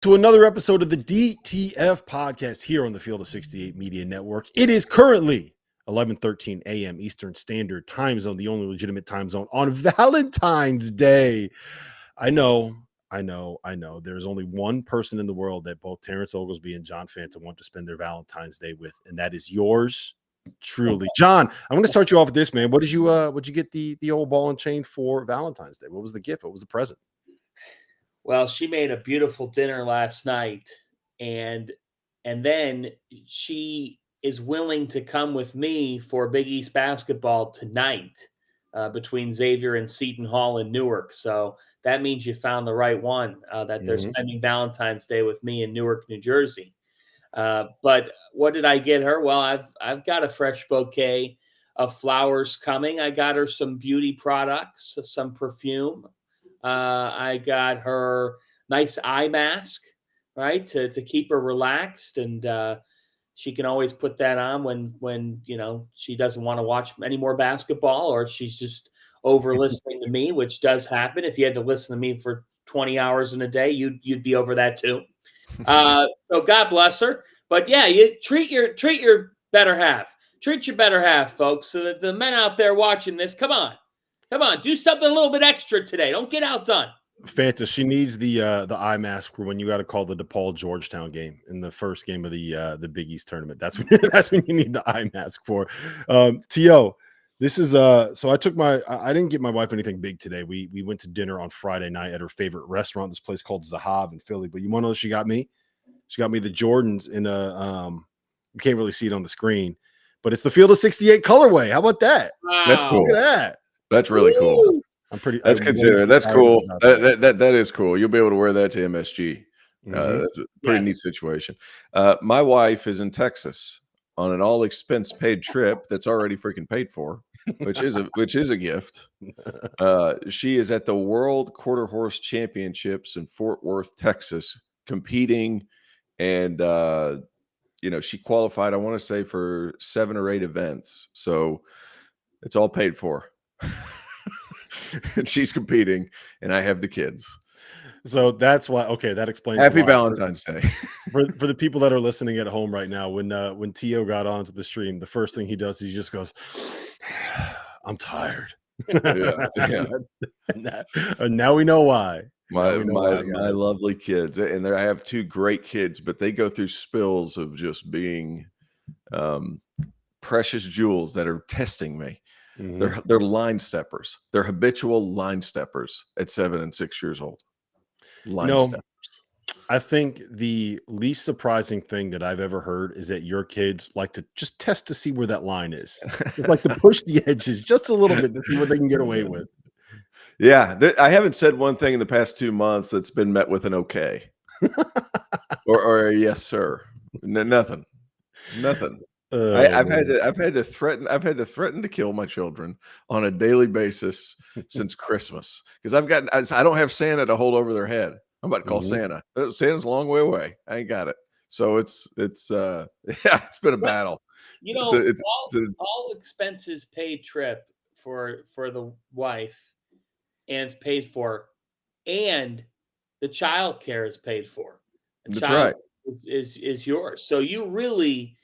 To another episode of the DTF podcast here on the Field of 68 Media Network. It is currently 11:13 a.m. Eastern Standard Time Zone, the only legitimate time zone on Valentine's Day. I know. There's only one person in the world that both Terrence Oglesby and John Fanta want to spend their Valentine's Day with, and that is yours truly. John, I'm going to start you off with this, man. What'd you get the old ball and chain for Valentine's Day? What was the gift? What was the present? Well, she made a beautiful dinner last night, and then she is willing to come with me for Big East basketball tonight between Xavier and Seton Hall in Newark. So that means you found the right one, that they're spending Valentine's Day with me in Newark, New Jersey. But what did I get her? Well, I've got a fresh bouquet of flowers coming. I got her some beauty products, some perfume. I got her nice eye mask, right, to keep her relaxed, and she can always put that on when she doesn't want to watch any more basketball, or she's just over listening to me, which does happen. If you had to listen to me for 20 hours in a day, you'd be over that too. So God bless her. But yeah, you treat your better half. Treat your better half, folks. So that the men out there watching this, come on, do something a little bit extra today. Don't get outdone. Fanta, she needs the eye mask for when you got to call the DePaul Georgetown game in the first game of the Big East tournament. That's when you need the eye mask for. T.O., this is so I didn't get my wife anything big today. We went to dinner on Friday night at her favorite restaurant, this place called Zahav in Philly. But you want to know what she got me? She got me the Jordans in a you can't really see it on the screen, but it's the Field of 68 colorway. How about that? Wow. That's cool. Look at that. That's really cool. That's considered. That's cool. That is cool. You'll be able to wear that to MSG. That's a pretty neat situation. My wife is in Texas on an all expense paid trip that's already freaking paid for, which is a gift. She is at the World Quarter Horse Championships in Fort Worth, Texas, competing, and she qualified, I want to say, for 7 or 8 events. So it's all paid for. And she's competing, and I have the kids. So that's why. Okay, that explains. Happy Valentine's Day for the people that are listening at home right now. When T.O. got onto the stream, the first thing he does, he just goes, "I'm tired." Yeah. And now we know why. My lovely kids, and I have 2 great kids, but they go through spills of just being precious jewels that are testing me. Mm-hmm. They're line steppers. They're habitual line steppers at 7 and 6 years old. Steppers. I think the least surprising thing that I've ever heard is that your kids like to just test to see where that line is. It's like to push the edges just a little bit to see what they can get away with. Yeah, I haven't said one thing in the past 2 months that's been met with an okay or a yes, sir. Nothing. I've had to threaten to kill my children on a daily basis since Christmas, because I don't have Santa to hold over their head. I'm about to call Santa. Santa's a long way away. I ain't got it. So it's been a battle. It's all expenses paid trip for the wife, and it's paid for, and the child care is paid for. That's right. Is yours. So you really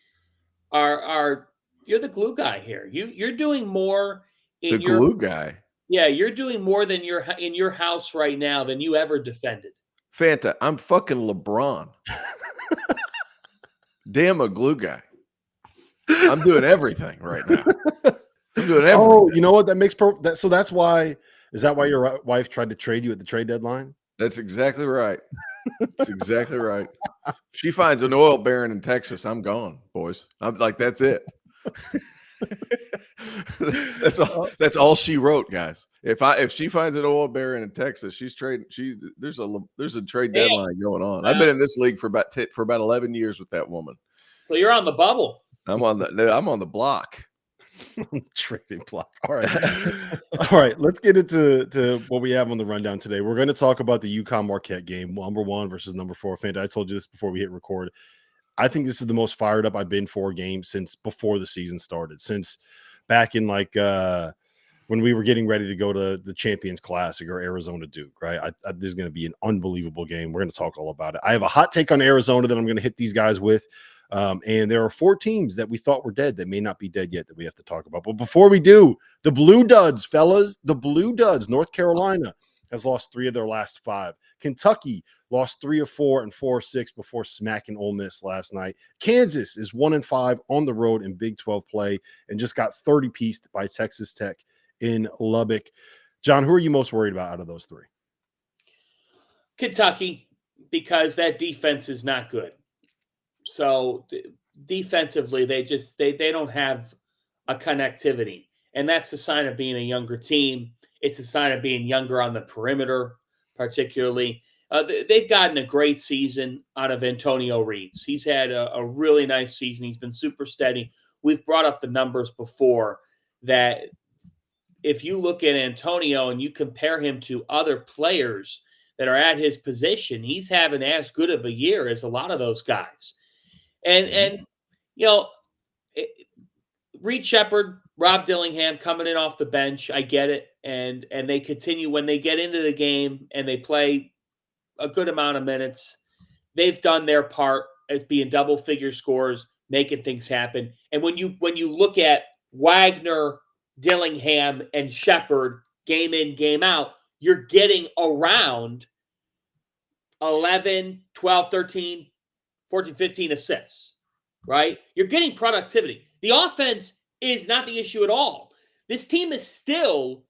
you're the glue guy here. You're doing more in glue guy. Yeah, you're doing more than in your house right now than you ever defended. Fanta, I'm fucking LeBron. Damn, a glue guy. I'm doing everything right now. I'm doing everything. Oh, you know what? That makes that. So that's why. Is that why your wife tried to trade you at the trade deadline? That's exactly right. That's exactly right. She finds an oil baron in Texas, I'm gone, boys. I'm like, that's it. That's all she wrote, guys. If she finds an oil baron in Texas, she's trading. There's a trade deadline going on. I've been in this league for about 11 years with that woman. So you're on the bubble. I'm on the block. Trading block. All right. Let's get into what we have on the rundown today. We're going to talk about the UConn Marquette game, number 1 versus number 4. Fanta, I told you this before we hit record. I think this is the most fired up I've been for a game since before the season started. Since back in when we were getting ready to go to the Champions Classic or Arizona Duke, right? There's going to be an unbelievable game. We're going to talk all about it. I have a hot take on Arizona that I'm going to hit these guys with. And there are 4 teams that we thought were dead that may not be dead yet that we have to talk about. But before we do, the Bluebloods, fellas, the Bluebloods, North Carolina has lost 3 of their last 5. Kentucky lost 3 of 4 and 4 of 6 before smacking Ole Miss last night. Kansas is 1-5 on the road in Big 12 play and just got 30-pieced by Texas Tech in Lubbock. John, who are you most worried about out of those 3? Kentucky, because that defense is not good. So defensively, they don't have a connectivity. And that's the sign of being a younger team. It's a sign of being younger on the perimeter, particularly. They've gotten a great season out of Antonio Reeves. He's had a really nice season. He's been super steady. We've brought up the numbers before that if you look at Antonio and you compare him to other players that are at his position, he's having as good of a year as a lot of those guys. And you know, Reed Shepherd, Rob Dillingham coming in off the bench, I get it. And they continue when they get into the game and they play a good amount of minutes. They've done their part as being double-figure scores, making things happen. And when you look at Wagner, Dillingham, and Shepherd game in, game out, you're getting around 11, 12, 13, 14, 15 assists, right? You're getting productivity. The offense is not the issue at all. This team is still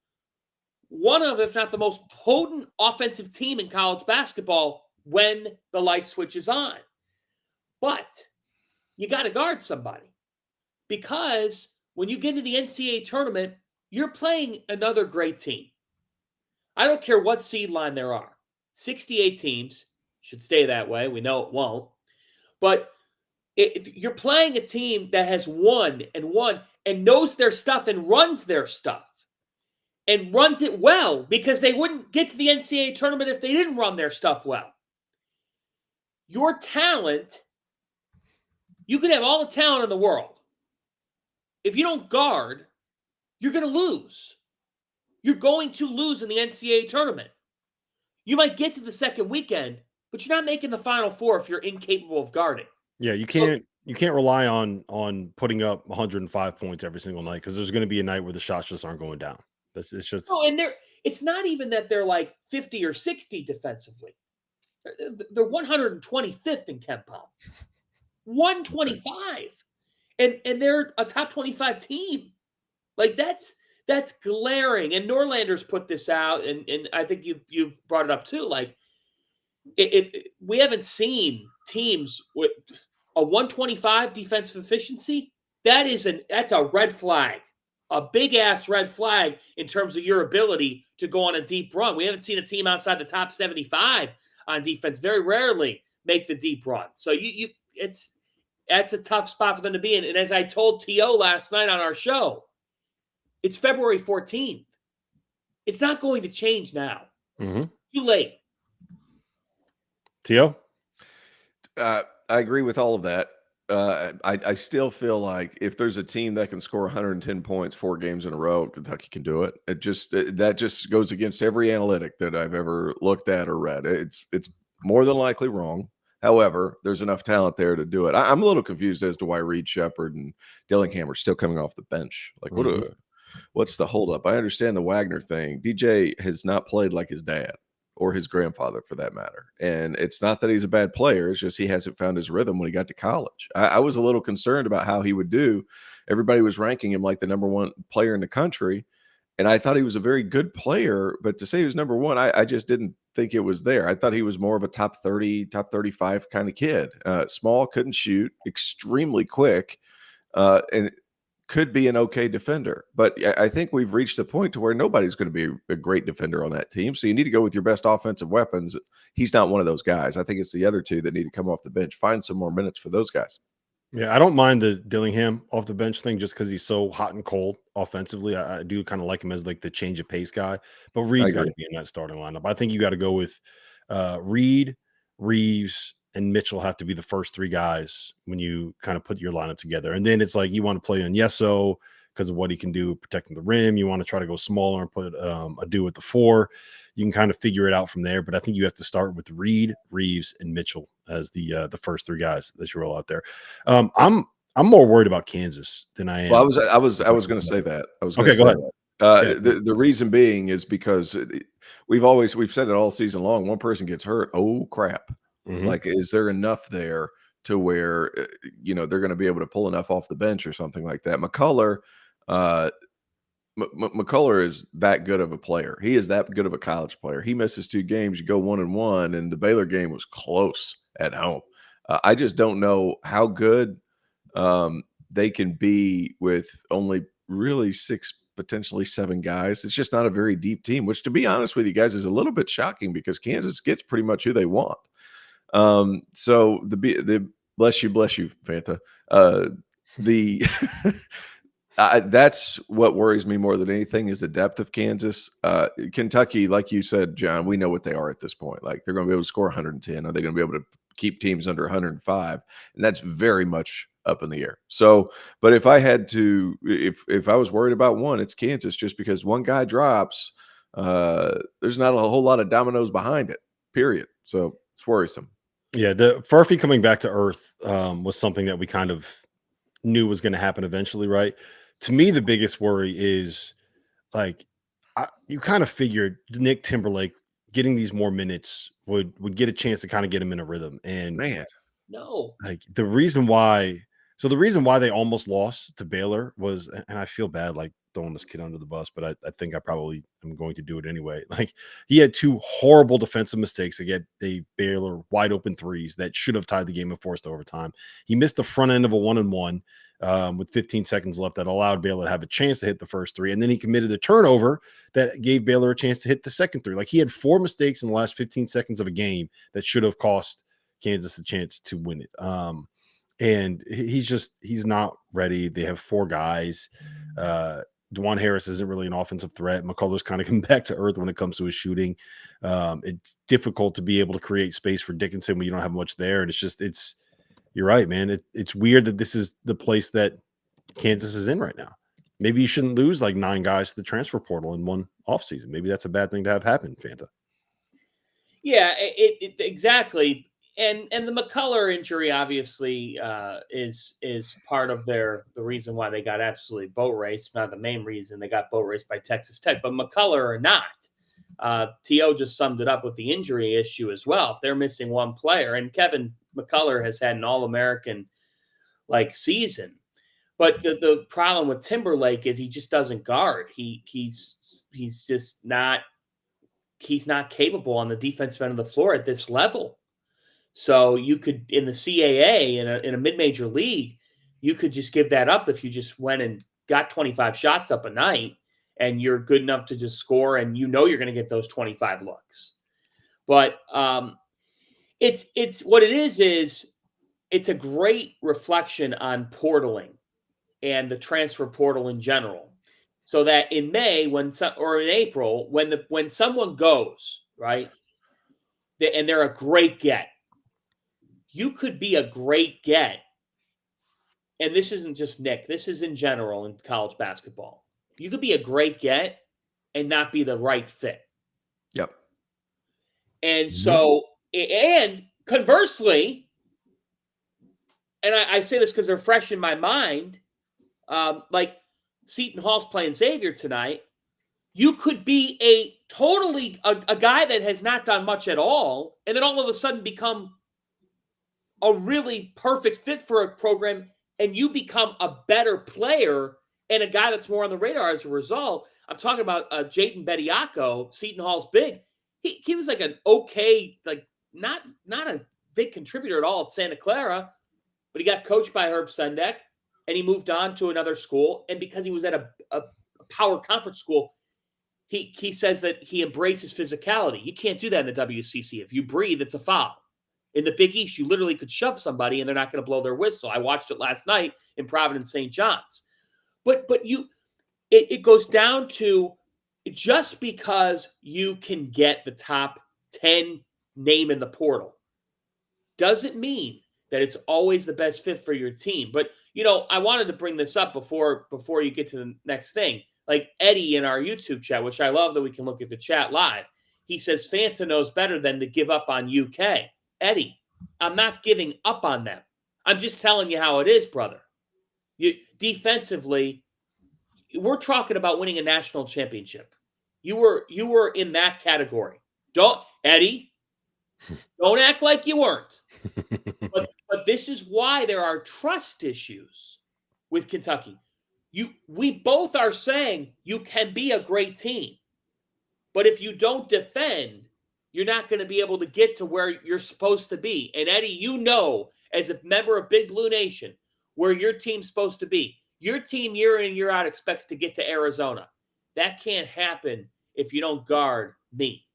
one of, if not the most potent offensive team in college basketball when the light switch is on. But you got to guard somebody because when you get into the NCAA tournament, you're playing another great team. I don't care what seed line there are. 68 teams, should stay that way. We know it won't. But if you're playing a team that has won and knows their stuff and runs their stuff and runs it well because they wouldn't get to the NCAA tournament if they didn't run their stuff well. Your talent, you can have all the talent in the world. If you don't guard, you're going to lose. You're going to lose in the NCAA tournament. You might get to the second weekend, but you're not making the Final Four if you're incapable of guarding. Yeah, you can't rely on putting up 105 points every single night because there's going to be a night where the shots just aren't going down. It's just and it's not even that they're like 50 or 60 defensively. They're 125th in KenPom. 125. And they're a top 25 team. Like that's glaring. And Norlander's put this out, and I think you've brought it up too. Like if we haven't seen teams with a 125 defensive efficiency, that's a red flag. A big ass red flag in terms of your ability to go on a deep run. We haven't seen a team outside the top 75 on defense very rarely make the deep run. So that's a tough spot for them to be in. And as I told T.O. last night on our show, it's February 14th. It's not going to change now. Mm-hmm. Too late. T.O.? I agree with all of that. I still feel like if there's a team that can score 110 points 4 games in a row, Kentucky can do it. That just goes against every analytic that I've ever looked at or read. It's more than likely wrong. However, there's enough talent there to do it. I'm a little confused as to why Reed Shepherd and Dillingham are still coming off the bench. Like, what's the holdup? I understand the Wagner thing. DJ has not played like his dad or his grandfather for that matter. And it's not that he's a bad player. It's just he hasn't found his rhythm when he got to college. I was a little concerned about how he would do. Everybody was ranking him like the number 1 player in the country. And I thought he was a very good player, but to say he was number 1, I just didn't think it was there. I thought he was more of a top 30, top 35 kind of kid. Small, couldn't shoot, extremely quick, and could be an okay defender. But I think we've reached a point to where nobody's going to be a great defender on that team. So you need to go with your best offensive weapons. He's not one of those guys. I think it's the other 2 that need to come off the bench. Find some more minutes for those guys. Yeah, I don't mind the Dillingham off the bench thing just because he's so hot and cold offensively. I do kind of like him as like the change of pace guy, but Reed's got to be in that starting lineup. I think you got to go with Reed, Reeves, and Mitchell have to be the first 3 guys when you kind of put your lineup together. And then it's like you want to play on Yeso, because of what he can do protecting the rim. You want to try to go smaller and put Adu at the 4. You can kind of figure it out from there. But I think you have to start with Reed, Reeves, and Mitchell as the first 3 guys that you roll out there. I'm more worried about Kansas than I am. Well, I was going to say that. I was going to okay, go ahead. The reason being is because we've said it all season long. One person gets hurt. Oh crap! Mm-hmm. Like, is there enough there to where they're going to be able to pull enough off the bench or something like that? McCullough is that good of a player. He is that good of a college player. He misses 2 games. You go 1-1, and the Baylor game was close at home. I just don't know how good they can be with only really 6, potentially 7 guys. It's just not a very deep team, which, to be honest with you guys, is a little bit shocking because Kansas gets pretty much who they want. So the bless you, Fanta. That's what worries me more than anything is the depth of Kansas. Kentucky, like you said, John, we know what they are at this point. Like, they're going to be able to score 110. Are they going to be able to keep teams under 105? And that's very much up in the air. So, but if I had to, if I was worried about one, it's Kansas, just because one guy drops, there's not a whole lot of dominoes behind it, period. So it's worrisome. Yeah, the Furphy coming back to earth was something that we kind of knew was going to happen eventually, right? To me, the biggest worry is, like, you kind of figured Nick Timberlake getting these more minutes would get a chance to kind of get him in a rhythm. And like the reason why they almost lost to Baylor was, and I feel bad like throwing this kid under the bus, but I think I probably am going to do it anyway. Like, he had 2 horrible defensive mistakes that get a Baylor wide open 3s that should have tied the game and forced overtime. He missed the front end of a 1-and-1 with 15 seconds left that allowed Baylor to have a chance to hit the first 3. And then he committed a turnover that gave Baylor a chance to hit the second 3. Like, he had 4 mistakes in the last 15 seconds of a game that should have cost Kansas a chance to win it. And he's not ready. They have 4 guys. Juwan Harris isn't really an offensive threat. McCullough's kind of come back to earth when it comes to his shooting. It's difficult to be able to create space for Dickinson when you don't have much there. And you're right, man. It's weird that this is the place that Kansas is in right now. Maybe you shouldn't lose like 9 guys to the transfer portal in one offseason. Maybe that's a bad thing to have happen, Fanta. Yeah, exactly. And the McCullough injury obviously is part of the reason why they got absolutely boat raced. Not the main reason they got boat raced by Texas Tech, but McCullough or not, T.O. just summed it up with the injury issue as well. If they're missing one player, and Kevin McCullough has had an All-American like season, but the problem with Timberlake is he just doesn't guard. He's just not capable on the defensive end of the floor at this level. So you could, in the CAA, in a mid-major league, you could just give that up if you just went and got 25 shots up a night and you're good enough to just score and you're going to get those 25 looks. But it's what it is it's a great reflection on portaling and the transfer portal in general. So that in May or in April, when someone goes, right, and they're a great get, you could be a great get. And this isn't just Nick. This is in general in college basketball. You could be a great get and not be the right fit. Yep. And so, and conversely, and I say this because they're fresh in my mind, like Seton Hall's playing Xavier tonight. You could be a guy that has not done much at all, and then all of a sudden become a really perfect fit for a program, and you become a better player and a guy that's more on the radar as a result. I'm talking about Jaden Bediako, Seton Hall's big. He was like an okay, like not a big contributor at all at Santa Clara, but he got coached by Herb Sendek, and he moved on to another school. And because he was at a power conference school, he says that he embraces physicality. You can't do that in the WCC. If you breathe, it's a foul. In the Big East, you literally could shove somebody and they're not going to blow their whistle. I watched it last night in Providence, St. John's. But it goes down to, just because you can get the top 10 name in the portal doesn't mean that it's always the best fit for your team. But, I wanted to bring this up before you get to the next thing. Like Eddie in our YouTube chat, which I love that we can look at the chat live. He says Fanta knows better than to give up on UK. Eddie, I'm not giving up on them. I'm just telling you how it is, brother. Defensively, we're talking about winning a national championship. You were in that category. Eddie, don't act like you weren't. But this is why there are trust issues with Kentucky. We both are saying you can be a great team. But if you don't defend, you're not going to be able to get to where you're supposed to be. And Eddie, as a member of Big Blue Nation, where your team's supposed to be. Your team year in, year out expects to get to Arizona. That can't happen if you don't guard me.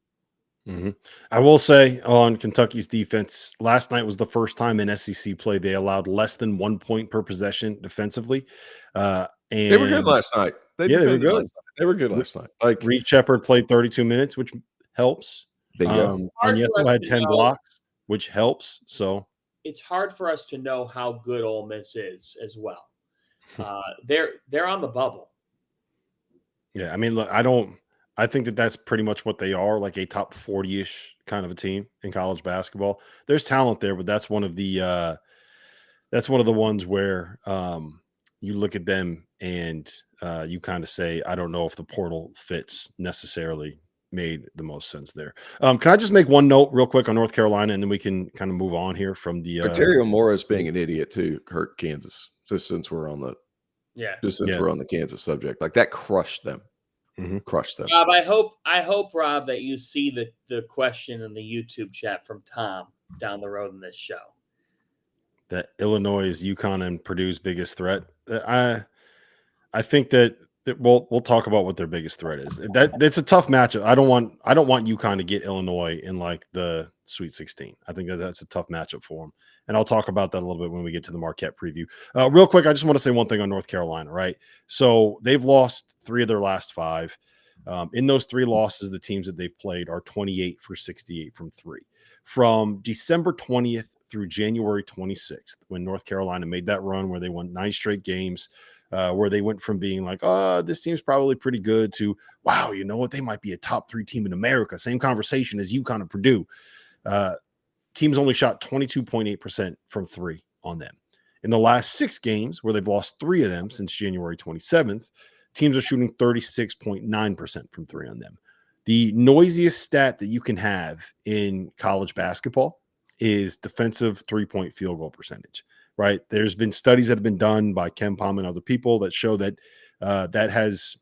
Mm-hmm. I will say on Kentucky's defense, last night was the first time in SEC play they allowed less than 1 point per possession defensively. And they were good last night. They were good. They were good last night. Like Reed Shepherd played 32 minutes, which helps. Bingo. Onyeso had 10 blocks, which helps. So it's hard for us to know how good Ole Miss is as well. They're on the bubble. Yeah, I mean, look, I think that's pretty much what they are, like a top 40-ish kind of a team in college basketball. There's talent there, but that's one of the ones where you look at them and you kind of say, I don't know if the portal fits necessarily made the most sense there. Can I just make one note real quick on North Carolina, and then we can kind of move on here from the Ontario Morris being an idiot too hurt Kansas. Just since we're on the we're on the Kansas subject, like that crushed them. Mm-hmm. Crushed them. Rob, I hope, Rob, that you see the question in the YouTube chat from Tom down the road in this show. That Illinois is UConn and Purdue's biggest threat. I think that we'll talk about what their biggest threat is. It's a tough matchup. I don't want UConn to get Illinois in like the Sweet 16. I think that's a tough matchup for them. And I'll talk about that a little bit when we get to the Marquette preview. Real quick, I just want to say one thing on North Carolina, right? So they've lost 3 of their last 5. In those 3 losses, the teams that they've played are 28 for 68 from 3. From December 20th through January 26th, when North Carolina made that run where they won 9 straight games, where they went from being like, this team's probably pretty good to, wow, you know what? They might be a top 3 team in America. Same conversation as UConn and Purdue. Teams only shot 22.8% from 3 on them. In the last 6 games, where they've lost 3 of them since January 27th, teams are shooting 36.9% from 3 on them. The noisiest stat that you can have in college basketball is defensive 3-point field goal percentage, right? There's been studies that have been done by Ken Palm and other people that show that that has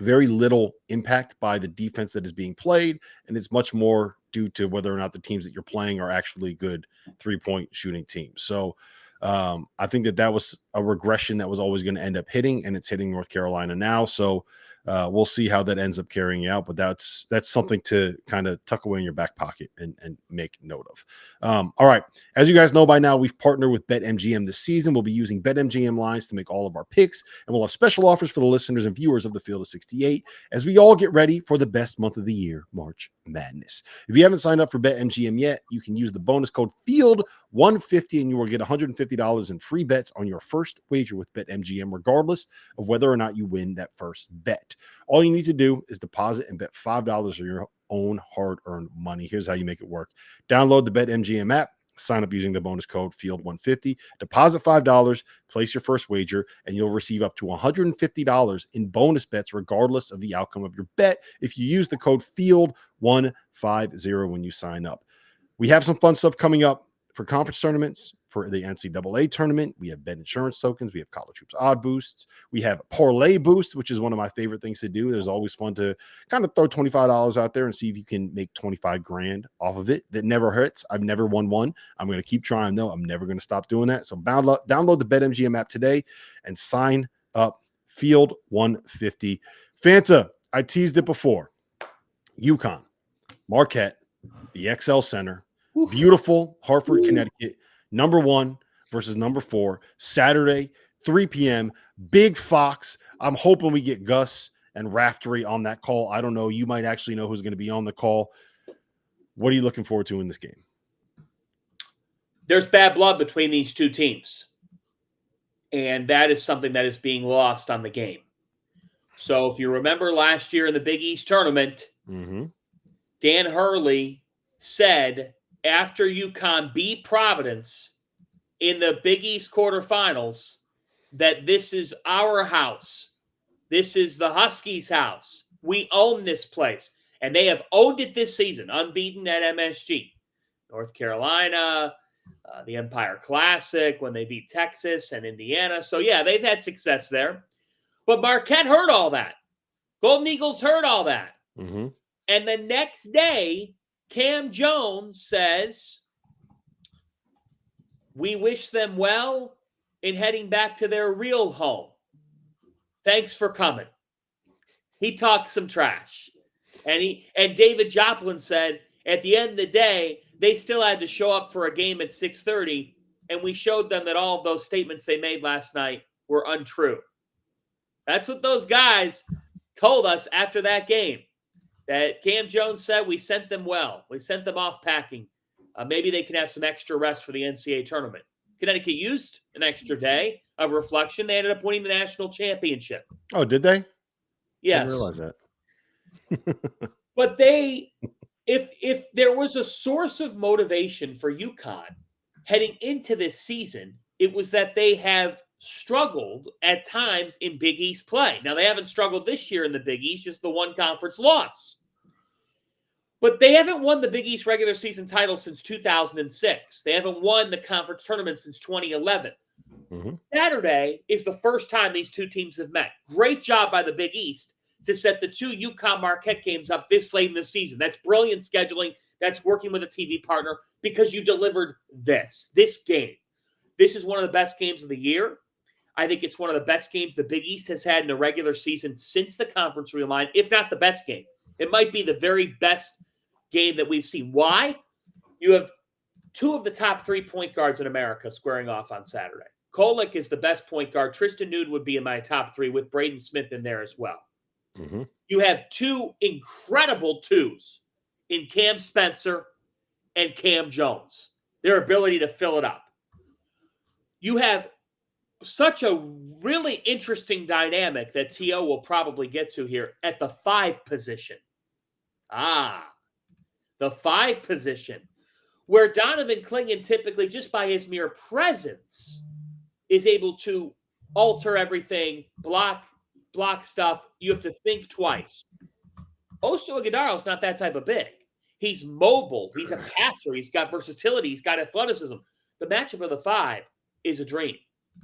very little impact by the defense that is being played, and it's much more due to whether or not the teams that you're playing are actually good 3-point shooting teams. So I think that was a regression that was always going to end up hitting, and it's hitting North Carolina now. So we'll see how that ends up carrying out, but that's something to kind of tuck away in your back pocket and make note of. All right. As you guys know by now, we've partnered with BetMGM this season. We'll be using BetMGM lines to make all of our picks, and we'll have special offers for the listeners and viewers of the Field of 68 as we all get ready for the best month of the year, March Madness. If you haven't signed up for BetMGM yet, you can use the bonus code FIELD150 and you will get $150 in free bets on your first wager with BetMGM, regardless of whether or not you win that first bet. All you need to do is deposit and bet $5 of your own hard-earned money. Here's how you make it work. Download the BetMGM app, sign up using the bonus code FIELD150, deposit $5, place your first wager, and you'll receive up to $150 in bonus bets regardless of the outcome of your bet if you use the code FIELD150 when you sign up. We have some fun stuff coming up for conference tournaments. For the NCAA tournament, we have bet insurance tokens. We have college hoops odd boosts. We have parlay boosts, which is one of my favorite things to do. There's always fun to kind of throw $25 out there and see if you can make 25 grand off of it. That never hurts. I've never won one. I'm going to keep trying though. I'm never going to stop doing that. So download the BetMGM app today and sign up. Field 150. Fanta, I teased it before. UConn, Marquette, the XL Center, beautiful Hartford, Connecticut. Number 1 versus number 4, Saturday, 3 p.m. Big Fox. I'm hoping we get Gus and Raftery on that call. I don't know. You might actually know who's going to be on the call. What are you looking forward to in this game? there's bad blood between these two teams. And that is something that is being lost on the game. So if you remember last year in the Big East tournament, Dan Hurley said after UConn beat Providence in the Big East quarterfinals that this is our house. This is the Huskies' house. We own this place. And they have owned it this season, unbeaten at MSG. North Carolina, the Empire Classic, when they beat Texas and Indiana. So, yeah, they've had success there. But Marquette heard all that. Golden Eagles heard all that. And the next day, Cam Jones says, we wish them well in heading back to their real home. Thanks for coming. He talked some trash. And David Joplin said, at the end of the day, they still had to show up for a game at 6:30, and we showed them that all of those statements they made last night were untrue. That's what those guys told us after that game. That Cam Jones said, we sent them well. We sent them off packing. Maybe they can have some extra rest for the NCAA tournament. Connecticut used an extra day of reflection. They ended up winning the national championship. Oh, did they? Yes. I didn't realize that. But if there was a source of motivation for UConn heading into this season, it was that they have struggled at times in Big East play. Now, they haven't struggled this year in the Big East, just the one conference loss. But they haven't won the Big East regular season title since 2006. They haven't won the conference tournament since 2011. Saturday is the first time these two teams have met. Great job by the Big East to set the two UConn Marquette games up this late in the season. That's brilliant scheduling. That's working with a TV partner because you delivered this game. This is one of the best games of the year. I think it's one of the best games the Big East has had in the regular season since the conference realigned, if not the best game. It might be the very best game that we've seen. Why? You have two of the top 3 point guards in America squaring off on Saturday. Kolek is the best point guard. Tristan Nude would be in my top 3 with Braden Smith in there as well. You have two incredible twos in Cam Spencer and Cam Jones. Their ability to fill it up. You have such a really interesting dynamic that T.O. will probably get to here at the 5 position. The 5 position, where Donovan Clingan typically, just by his mere presence, is able to alter everything, block stuff. You have to think twice. Ocho Ighodaro is not that type of big. He's mobile. He's a passer. He's got versatility. He's got athleticism. The matchup of the 5 is a dream.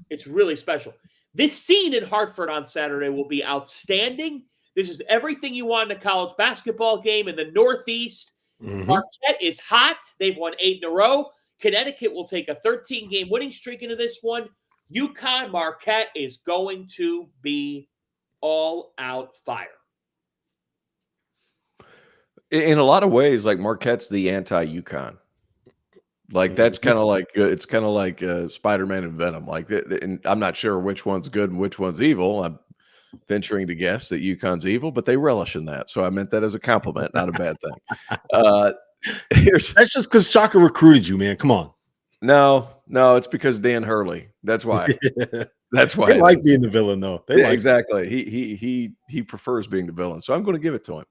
It's really special. This scene in Hartford on Saturday will be outstanding. This is everything you want in a college basketball game in the Northeast. Marquette is hot. They've won 8 in a row. Connecticut will take a 13-game winning streak into this one. UConn Marquette is going to be all-out fire. In a lot of ways, like Marquette's the anti-UConn. Like that's kind of like it's kind of like Spider-Man and Venom. Like, and I'm not sure which one's good and which one's evil. I'm venturing to guess that UConn's evil, but they relish in that. So I meant that as a compliment, not a bad thing. That's just because Shaka recruited you, man. Come on. No, it's because Dan Hurley. That's why. That's why. They like being the villain, though. Exactly. He prefers being the villain. So I'm going to give it to him.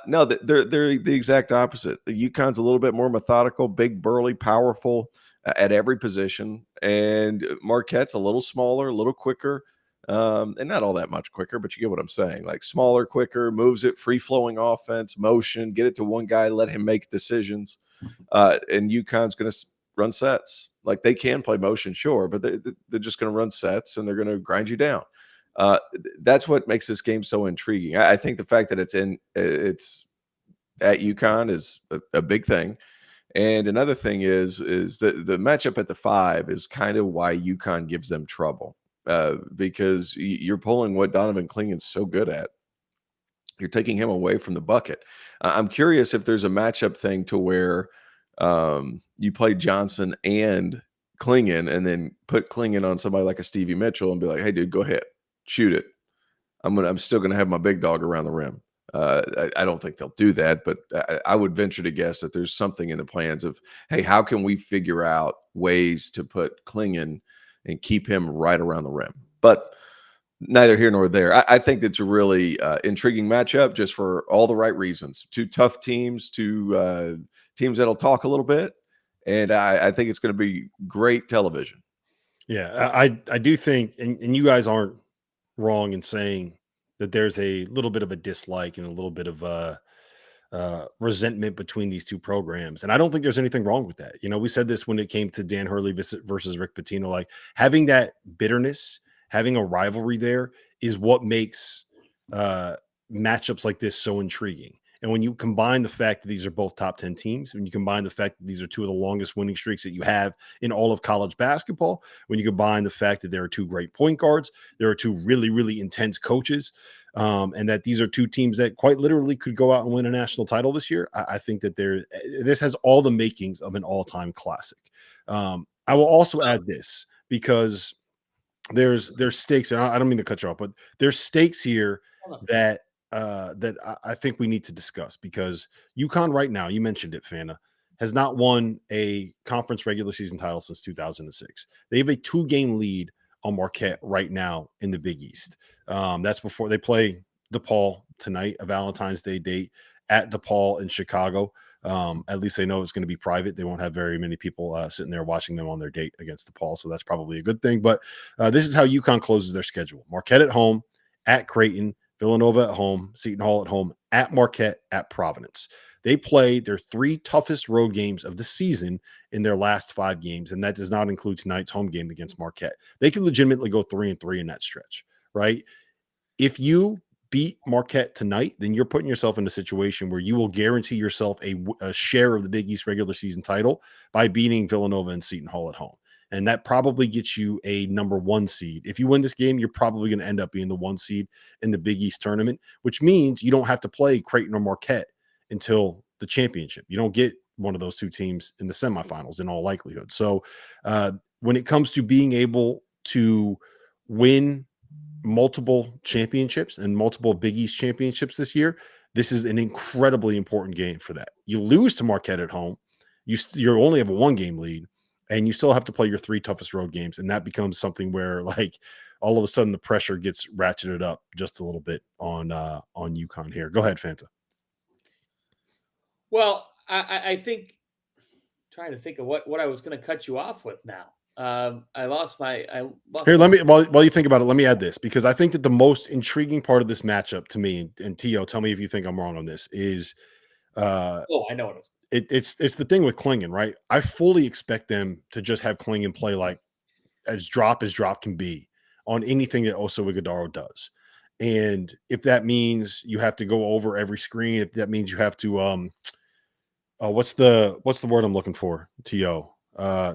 No, they're the exact opposite. UConn's a little bit more methodical, big, burly, powerful at every position, and Marquette's a little smaller, a little quicker, and not all that much quicker, but you get what I'm saying. Like smaller, quicker, moves it, free-flowing offense, motion, get it to one guy, let him make decisions, and UConn's going to run sets. Like they can play motion, sure, but they're just going to run sets and they're going to grind you down. That's what makes this game so intriguing. I think the fact that it's at UConn is a big thing. And another thing is that the matchup at the 5 is kind of why UConn gives them trouble, because you're pulling what Donovan Clingan's so good at. You're taking him away from the bucket. I'm curious if there's a matchup thing to where you play Johnson and Clingan and then put Clingan on somebody like a Stevie Mitchell and be like, hey, dude, go ahead. Shoot it. I'm still gonna have my big dog around the rim. I don't think they'll do that, but I would venture to guess that there's something in the plans of, hey, how can we figure out ways to put Klingon and keep him right around the rim? But neither here nor there. I think it's a really intriguing matchup just for all the right reasons. Two tough teams, two teams that'll talk a little bit, and I think it's going to be great television. Yeah, I do think, and you guys aren't wrong in saying that there's a little bit of a dislike and a little bit of resentment between these two programs. And I don't think there's anything wrong with that. You know, we said this when it came to Dan Hurley versus Rick Pitino, like having that bitterness, having a rivalry there is what makes matchups like this so intriguing. And when you combine the fact that these are both top 10 teams, when you combine the fact that these are two of the longest winning streaks that you have in all of college basketball, when you combine the fact that there are two great point guards, there are two really, really intense coaches, and that these are two teams that quite literally could go out and win a national title this year, I think that this has all the makings of an all-time classic. I will also add this because there's stakes, and I don't mean to cut you off, but there's stakes here that I think we need to discuss, because UConn right now, you mentioned it, Fana, has not won a conference regular season title since 2006. They have a 2-game lead on Marquette right now in the Big East. That's before they play DePaul tonight, a Valentine's Day date at DePaul in Chicago. At least they know it's going to be private. They won't have very many people sitting there watching them on their date against DePaul, so that's probably a good thing. But this is how UConn closes their schedule: Marquette at home, at Creighton, Villanova at home, Seton Hall at home, at Marquette, at Providence. They play their 3 toughest road games of the season in their last 5 games, and that does not include tonight's home game against Marquette. They can legitimately go 3-3 in that stretch, right? If you beat Marquette tonight, then you're putting yourself in a situation where you will guarantee yourself a share of the Big East regular season title by beating Villanova and Seton Hall at home. And that probably gets you a number 1 seed. If you win this game, you're probably going to end up being the 1 seed in the Big East tournament, which means you don't have to play Creighton or Marquette until the championship. You don't get one of those 2 teams in the semifinals in all likelihood. So when it comes to being able to win multiple championships and multiple Big East championships this year, this is an incredibly important game for that. You lose to Marquette at home, you only have a 1-game lead, and you still have to play your 3 toughest road games. And that becomes something where, like, all of a sudden the pressure gets ratcheted up just a little bit on UConn here. Go ahead, Fanta. Well, I think, trying to think of what I was going to cut you off with now. I lost here. Let me, while you think about it, let me add this, because I think that the most intriguing part of this matchup to me, and Tio, tell me if you think I'm wrong on this, is I know what it is. It's the thing with Klingon, right? I fully expect them to just have Klingon play like as drop can be on anything that Oso Ighodaro does. And if that means you have to go over every screen, if that means you have to what's the word I'm looking for, T.O.?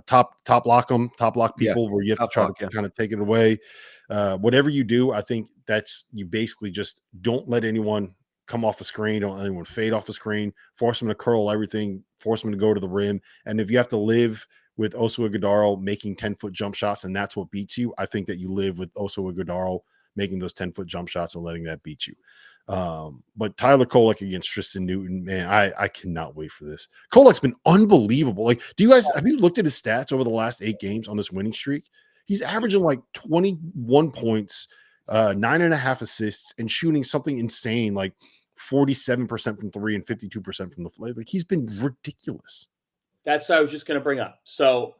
Top lock people, where you have to try to kind of take it away. Whatever you do, I think that's, you basically just don't let anyone come off a screen, don't let anyone fade off a screen, force them to curl everything, force them to go to the rim. And if you have to live with Oso Ighodaro making 10-foot jump shots and that's what beats you, I think that you live with Oso Ighodaro making those 10-foot jump shots and letting that beat you. But Tyler Kolek against Tristan Newton, man, I cannot wait for this. Kolek's been unbelievable. Like, have you looked at his stats over the last 8 games on this winning streak? He's averaging like 21 points, 9.5 assists, and shooting something insane like 47% from 3 and 52% from the floor. Like, he's been ridiculous. That's what I was just going to bring up. So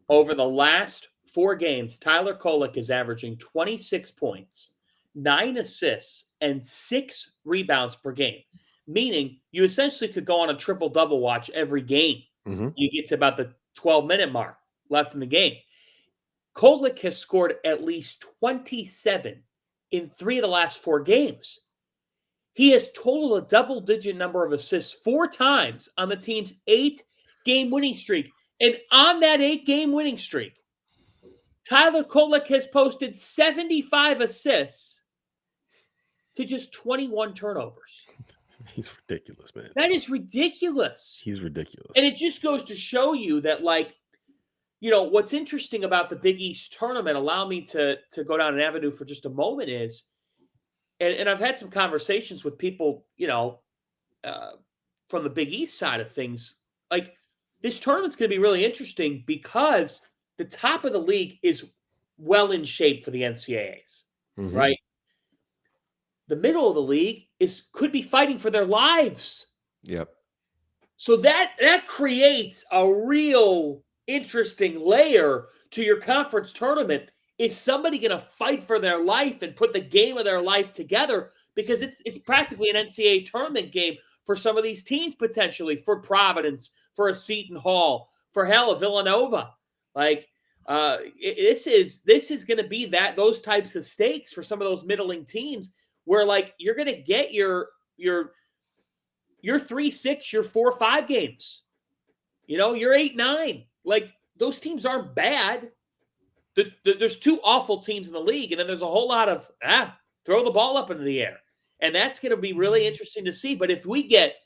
over the last 4 games, Tyler Kolek is averaging 26 points, 9 assists, and 6 rebounds per game, meaning you essentially could go on a triple-double watch every game. Mm-hmm. You get to about the 12-minute mark left in the game. Kolek has scored at least 27 in 3 of the last 4 games. He has totaled a double-digit number of assists 4 times on the team's 8-game winning streak. And on that 8-game winning streak, Tyler Kolek has posted 75 assists to just 21 turnovers. He's ridiculous, man. That is ridiculous. He's ridiculous. And it just goes to show you that, like, you know, what's interesting about the Big East tournament, allow me to go down an avenue for just a moment, is and I've had some conversations with people, from the Big East side of things. Like, this tournament's going to be really interesting because the top of the league is well in shape for the NCAAs, right? The middle of the league could be fighting for their lives. Yep. So that creates a real interesting layer to your conference tournament. Is somebody going to fight for their life and put the game of their life together? Because it's practically an NCAA tournament game for some of these teams, potentially, for Providence, for a Seton Hall, for hell, a Villanova. Like, this is going to be those types of stakes for some of those middling teams, where, like, you're going to get your 3-6, your 4-5 games. You're 8-9. Like, those teams aren't bad. There's two awful teams in the league, and then there's a whole lot of throw the ball up into the air. And that's going to be really interesting to see. But if we get,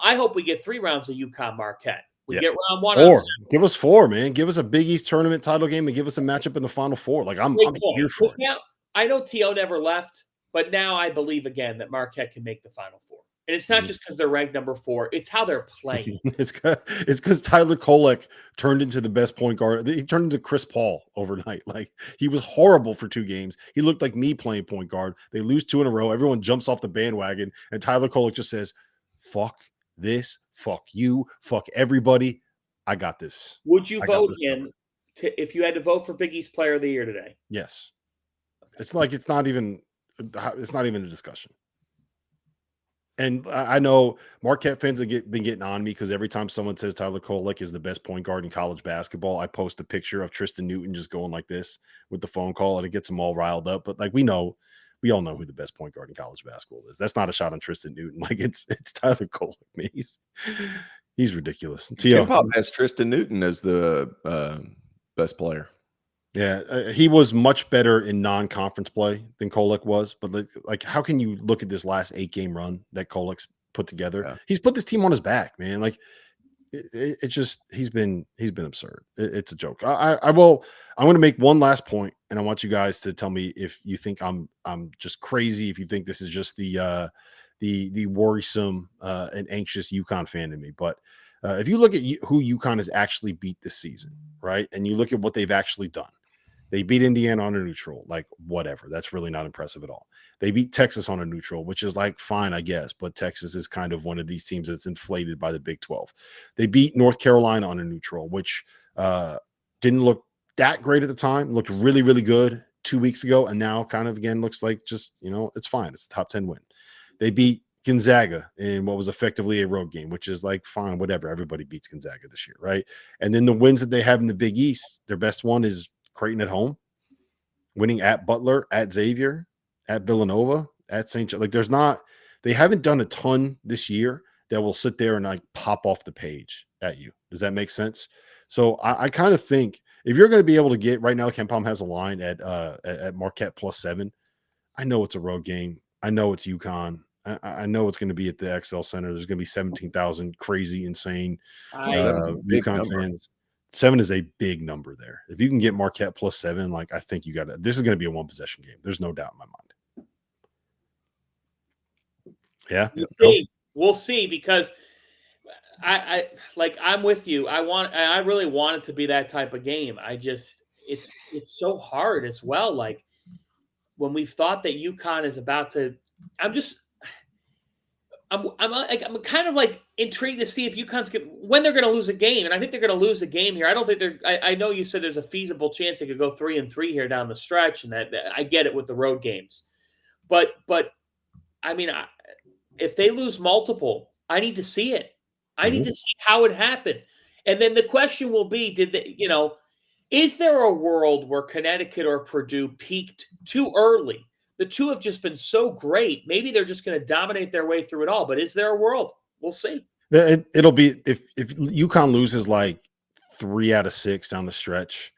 I hope we get 3 rounds of UConn Marquette. We get round 1. Or give us 4, man. Give us a Big East tournament title game and give us a matchup in the Final Four. Like, I'm here for it. Now, I know T.O. never left, but now I believe again that Marquette can make the Final Four. And it's not just because they're ranked number 4. It's how they're playing. It's because Tyler Kolek turned into the best point guard. He turned into Chris Paul overnight. Like, he was horrible for 2 games. He looked like me playing point guard. They lose 2 in a row. Everyone jumps off the bandwagon. And Tyler Kolek just says, fuck this. Fuck you. Fuck everybody. I got this. Would you vote in if you had to vote for Big East Player of the Year today? Yes. It's not even a discussion. And I know Marquette fans have been getting on me because every time someone says Tyler Kolek is the best point guard in college basketball, I post a picture of Tristan Newton just going like this with the phone call, and it gets them all riled up. But, like, we all know who the best point guard in college basketball is. That's not a shot on Tristan Newton. Like, it's Tyler Kolek, man. He's ridiculous. Pop has Tristan Newton as the best player. Yeah, he was much better in non-conference play than Kolek was. But, like, how can you look at this last 8-game run that Kolek's put together? Yeah. He's put this team on his back, man. Like, it's just he's been absurd. It's a joke. I'm going to make one last point, and I want you guys to tell me if you think I'm just crazy. If you think this is just the worrisome and anxious UConn fan in me, but if you look at who UConn has actually beat this season, right, and you look at what they've actually done. They beat Indiana on a neutral, like, whatever. That's really not impressive at all. They beat Texas on a neutral, which is, like, fine, I guess. But Texas is kind of one of these teams that's inflated by the Big 12. They beat North Carolina on a neutral, which didn't look that great at the time. Looked really, really good 2 weeks ago. And now kind of, again, looks like just, it's fine. It's a top 10 win. They beat Gonzaga in what was effectively a road game, which is, like, fine, whatever. Everybody beats Gonzaga this year, right? And then the wins that they have in the Big East, their best one is Creighton at home, winning at Butler, at Xavier, at Villanova, at St. John. Like, they haven't done a ton this year that will sit there and, like, pop off the page at you. Does that make sense? So I kind of think if you're going to be able to get right now, KenPom has a line at Marquette +7. I know it's a road game. I know it's UConn. I know it's going to be at the XL Center. There's going to be 17,000 crazy, insane UConn fans. 7 is a big number there. If you can get Marquette +7, like, I think you got it. This is going to be a 1-possession game. There's no doubt in my mind. Yeah, we'll see because I'm with you. I really want it to be that type of game. It's so hard as well. Like, when we've thought that UConn is about to, I'm kind of, like, intrigued to see if UConn's when they're going to lose a game, and I think they're going to lose a game here. I don't think they're. I know you said there's a feasible chance they could go 3-3 here down the stretch, and that I get it with the road games, but I mean, if they lose multiple, I need to see it. I need to see how it happened, and then the question will be: did they? Is there a world where Connecticut or Purdue peaked too early? The two have just been so great. Maybe they're just going to dominate their way through it all. But is there a world? We'll see. It'll be if UConn loses like 3 out of 6 down the stretch,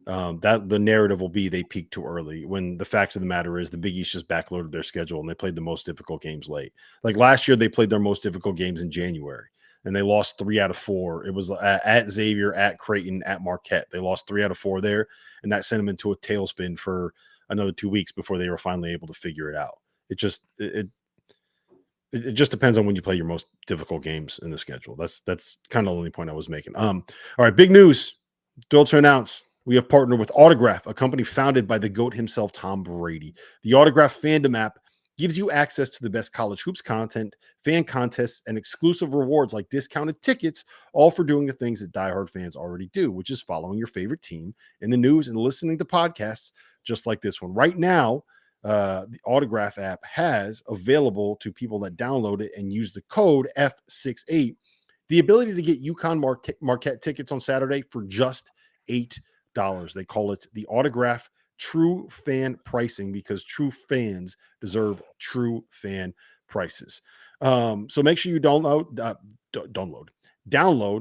that the narrative will be they peaked too early. When the fact of the matter is the Big East just backloaded their schedule and they played the most difficult games late. Like last year, they played their most difficult games in January and they lost 3 out of 4. It was at Xavier, at Creighton, at Marquette. They lost 3 out of 4 there, and that sent them into a tailspin for another 2 weeks before they were finally able to figure it out. It just it just depends on when you play your most difficult games in the schedule. That's kind of the only point I was making. All right, big news. Thrilled to announce we have partnered with Autograph, a company founded by the GOAT himself, Tom Brady. The Autograph fandom app gives you access to the best college hoops content, fan contests, and exclusive rewards like discounted tickets, all for doing the things that diehard fans already do, which is following your favorite team in the news and listening to podcasts just like this one. Right now, the Autograph app has available to people that download it and use the code F68 the ability to get UConn Marquette tickets on Saturday for just $8. They call it the Autograph True Fan Pricing because true fans deserve true fan prices. So make sure you download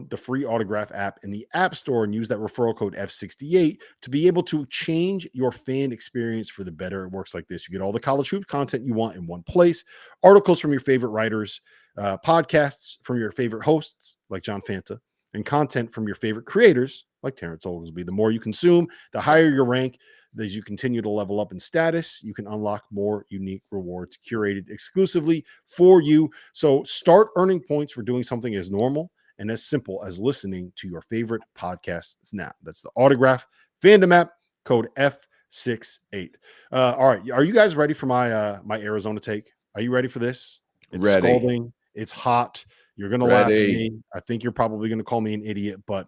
the free Autograph app in the App Store and use that referral code F68 to be able to change your fan experience for the better. It works like this. You get all the college hoops content you want in one place, articles from your favorite writers, podcasts from your favorite hosts like John Fanta, and content from your favorite creators like Terrence Oglesby. The more you consume, the higher your rank. As you continue to level up in status, you can unlock more unique rewards curated exclusively for you. So start earning points for doing something as normal and as simple as listening to your favorite podcasts now. That's the Autograph fandom app, code F68. All right. Are you guys ready for my Arizona take? Are you ready for this? It's ready. Scalding. It's hot. You're going to laugh at me. I think you're probably going to call me an idiot, but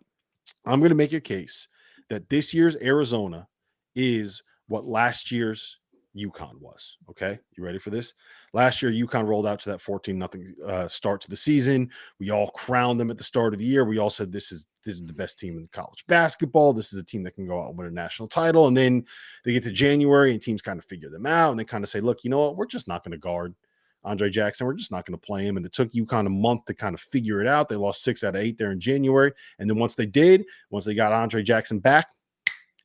I'm going to make a case that this year's Arizona is what last year's UConn was. Okay. You ready for this? Last year, UConn rolled out to that 14-0 start to the season. We all crowned them at the start of the year. We all said this is the best team in college basketball. This is a team that can go out and win a national title. And then they get to January and teams kind of figure them out. And they kind of say, look, you know what? We're just not going to guard Andre Jackson. We're just not going to play him. And it took UConn a month to kind of figure it out. They lost 6 out of 8 there in January. And then once they got Andre Jackson back,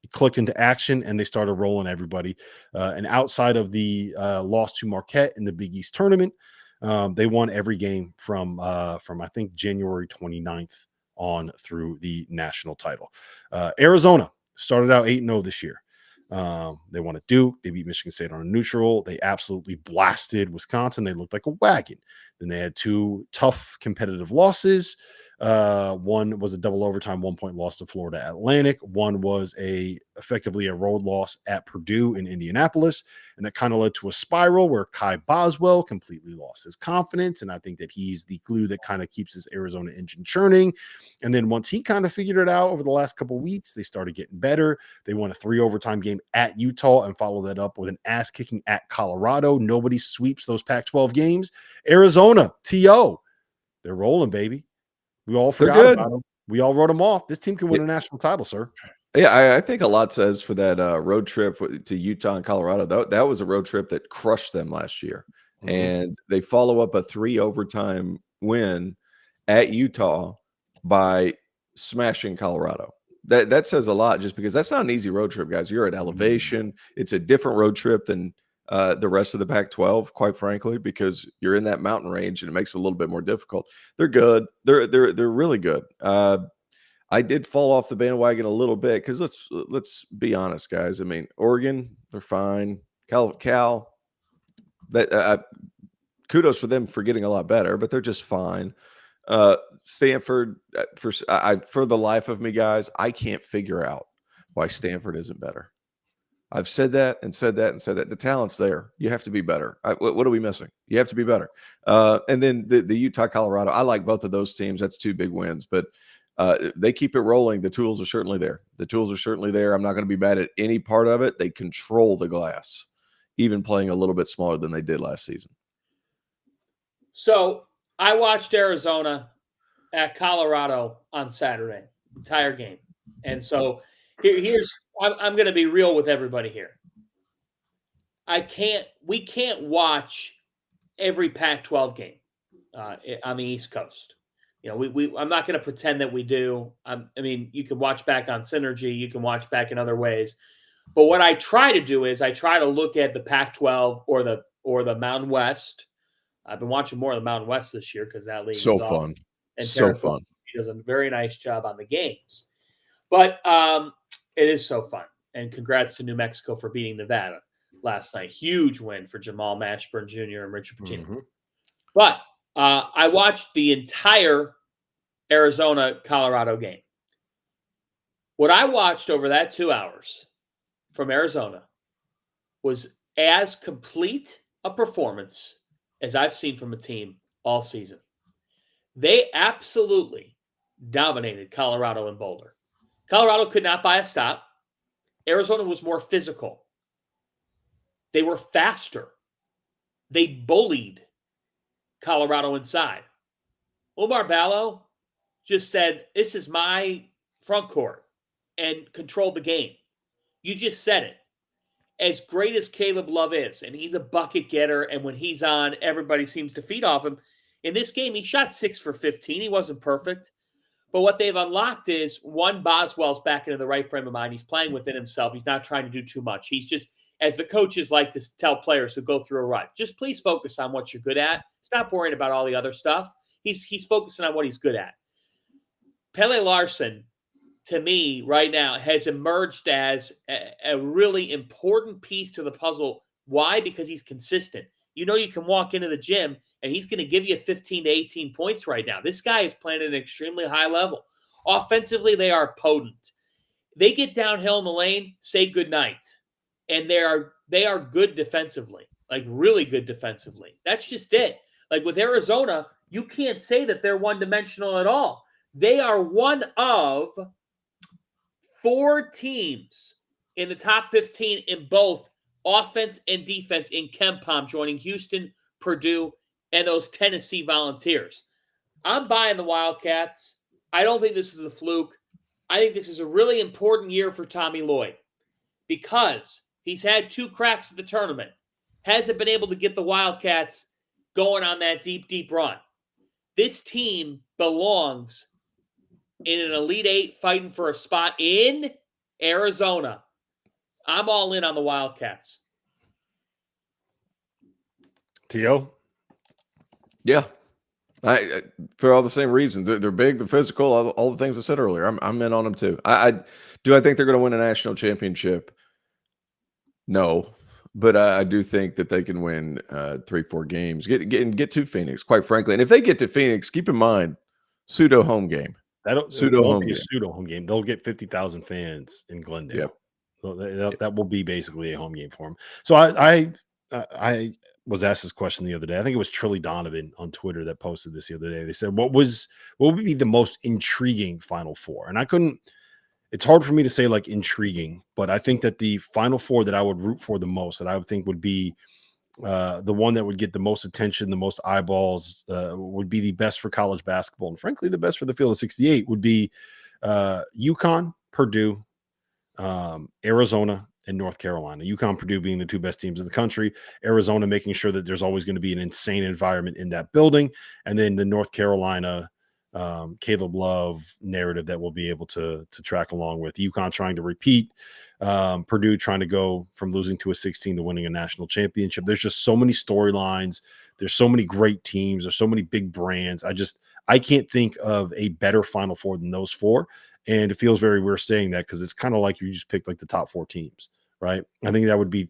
it clicked into action and they started rolling everybody. And outside of the loss to Marquette in the Big East tournament, they won every game from I think January 29th on through the national title. Arizona started out 8-0 this year. They won at Duke. They beat Michigan State on a neutral. They absolutely blasted Wisconsin. They looked like a wagon. Then they had 2 tough competitive losses. One was a double overtime 1-point loss to Florida Atlantic. One was effectively a road loss at Purdue in Indianapolis. And that kind of led to a spiral where Kai Boswell completely lost his confidence. And I think that he's the glue that kind of keeps his Arizona engine churning. And then once he kind of figured it out over the last couple of weeks, they started getting better. They won a 3 overtime game at Utah and followed that up with an ass kicking at Colorado. Nobody sweeps those Pac-12 games. Arizona, TO, they're rolling, baby. We all forgot about them. We all wrote them off. This team can win a national title, sir. Yeah, I think a lot says for that road trip to Utah and Colorado. That was a road trip that crushed them last year. Mm-hmm. And they follow up a 3 overtime win at Utah by smashing Colorado. That says a lot just because that's not an easy road trip, guys. You're at elevation. Mm-hmm. It's a different road trip than the rest of the Pac-12, quite frankly, because you're in that mountain range and it makes it a little bit more difficult. They're good. They're really good. I did fall off the bandwagon a little bit because let's be honest, guys. I mean, Oregon, they're fine. Cal, that kudos for them for getting a lot better, but they're just fine. Stanford, for the life of me, guys, I can't figure out why Stanford isn't better. I've said that and said that and said that. The talent's there. You have to be better. What are we missing? You have to be better. And then the Utah, Colorado, I like both of those teams. That's 2 big wins, but they keep it rolling. The tools are certainly there. I'm not going to be mad at any part of it. They control the glass, even playing a little bit smaller than they did last season. So I watched Arizona at Colorado on Saturday, entire game. And so I'm going to be real with everybody here. We can't watch every Pac-12 game on the East Coast. You know, I'm not going to pretend that we do. I mean, you can watch back on Synergy, you can watch back in other ways. But what I try to do is I try to look at the Pac-12 or the Mountain West. I've been watching more of the Mountain West this year because that league is awesome. Fun. And so fun. He does a very nice job on the games. But it is so fun. And congrats to New Mexico for beating Nevada. last night. Huge win for Jamal Mashburn Jr. and Richard Pitino. Mm-hmm. But I watched the entire Arizona-Colorado game. What I watched over that 2 hours from Arizona was as complete a performance as I've seen from a team all season. They absolutely dominated Colorado in Boulder. Colorado could not buy a stop. Arizona was more physical. They were faster. They bullied Colorado inside. Omar Ballo just said, this is my front court, and controlled the game. You just said it. As great as Caleb Love is, and he's a bucket getter, and when he's on, everybody seems to feed off him. In this game, he shot 6 for 15. He wasn't perfect. But what they've unlocked is, one, Boswell's back into the right frame of mind. He's playing within himself. He's not trying to do too much. He's just, as the coaches like to tell players who go through a rut, just please focus on what you're good at. Stop worrying about all the other stuff. He's focusing on what he's good at. Pele Larson, to me, right now, has emerged as a really important piece to the puzzle. Why? Because he's consistent. You know, you can walk into the gym and he's going to give you 15 to 18 points right now. This guy is playing at an extremely high level. Offensively, they are potent. They get downhill in the lane, say goodnight. And they are good defensively, like really good defensively. That's just it. Like with Arizona, you can't say that they're one-dimensional at all. They are one of 4 teams in the top 15 in both offense and defense in KenPom, joining Houston, Purdue, and those Tennessee Volunteers. I'm buying the Wildcats. I don't think this is a fluke. I think this is a really important year for Tommy Lloyd because he's had 2 cracks at the tournament. Hasn't been able to get the Wildcats going on that deep, deep run. This team belongs in an Elite 8 fighting for a spot in Arizona. I'm all in on the Wildcats. T.O.? Yeah. For all the same reasons. They're big, they're physical, all the things I said earlier. I'm in on them too. I think they're going to win a national championship? No. But I do think that they can win 3-4 games, get to Phoenix, quite frankly. And if they get to Phoenix, keep in mind, pseudo home game. Pseudo home game. They'll get 50,000 fans in Glendale. Yep. So that will be basically a home game for them. So I was asked this question the other day. I think it was Trilly Donovan on Twitter that posted this the other day. They said, what would be the most intriguing Final Four? And I couldn't. It's hard for me to say like intriguing, but I think that the Final Four that I would root for the most, that I would think would be the one that would get the most attention, the most eyeballs, would be the best for college basketball. And frankly, the best for the field of 68 would be UConn, Purdue, Arizona, and North Carolina. UConn, Purdue being the 2 best teams in the country. Arizona making sure that there's always going to be an insane environment in that building. And then the North Carolina Caleb Love narrative that we'll be able to track along with. UConn trying to repeat, Purdue trying to go from losing to a 16 to winning a national championship. There's just so many storylines. There's so many great teams. There's so many big brands. I can't think of a better Final Four than those 4. And it feels very weird saying that because it's kind of like you just picked like the top 4 teams, right? I think that would be,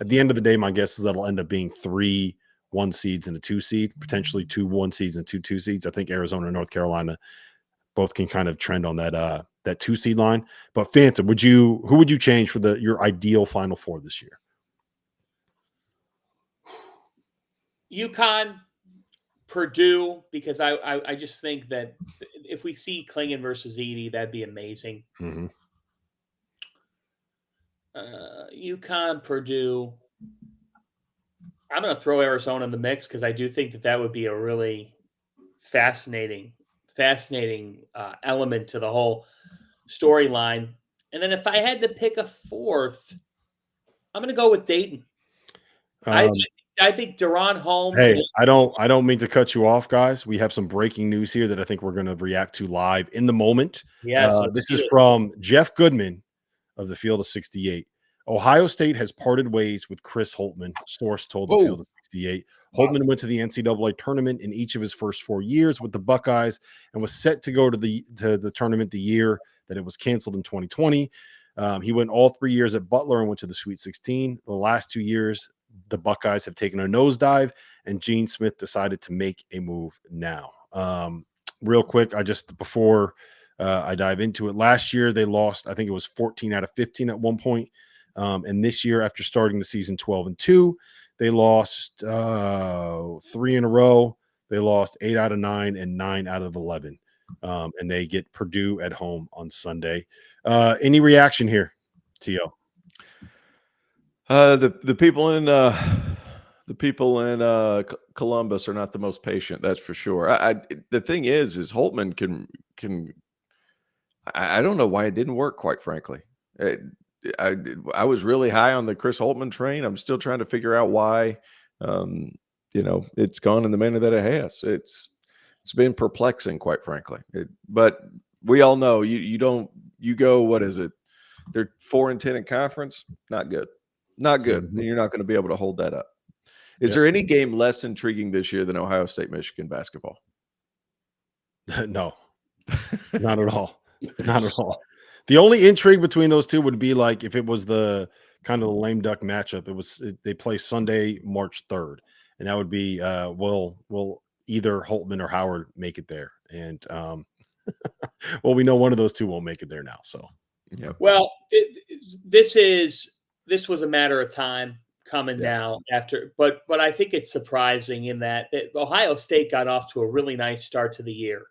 at the end of the day, my guess is that'll end up being 3 1 seeds and a 2 seed, potentially 2 1 seeds and 2 2 seeds. I think Arizona and North Carolina both can kind of trend on that 2 seed line. But Phantom, who would you change for your ideal Final Four this year? UConn, Purdue, because I just think that if we see Klingon versus Edey, that'd be amazing. Mm-hmm. UConn, Purdue. I'm going to throw Arizona in the mix because I do think that would be a really fascinating element to the whole storyline. And then if I had to pick a 4th, I'm going to go with Dayton. I think Deron Holmes. Hey, I don't mean to cut you off, guys. We have some breaking news here that I think we're going to react to live in the moment. Yes, this is from Jeff Goodman of the Field of 68. Ohio State has parted ways with Chris Holtmann, source told the Field of 68. Holtmann went to the NCAA tournament in each of his first 4 years with the Buckeyes and was set to go to the tournament the year that it was canceled in 2020. He went all 3 years at Butler and went to the Sweet 16. The last 2 years, the Buckeyes have taken a nosedive, and Gene Smith decided to make a move now. Real quick, before I dive into it, last year they lost, I think it was 14 out of 15 at one point. And this year, after starting the season 12-2, they lost 3 in a row. They lost 8 out of 9 and 9 out of 11. And they get Purdue at home on Sunday. Any reaction here, T.O.? The people in Columbus are not the most patient, that's for sure. The thing is Holtmann can. I don't know why it didn't work, quite frankly. I was really high on the Chris Holtmann train. I'm still trying to figure out why. It's gone in the manner that it has. It's been perplexing, quite frankly. But we all know you go, what is it? They're 4-10 in conference. Not good. Not good. Mm-hmm. You're not going to be able to hold that up. Is there any game less intriguing this year than Ohio State, Michigan basketball? No, not at all. Not at all. The only intrigue between those two would be like if it was the kind of the lame duck matchup. They play Sunday, March 3rd, and that would be will either Holtmann or Howard make it there? And well, we know one of those two won't make it there now. So, yeah. Well, this was a matter of time coming now after, but I think it's surprising in that Ohio State got off to a really nice start to the year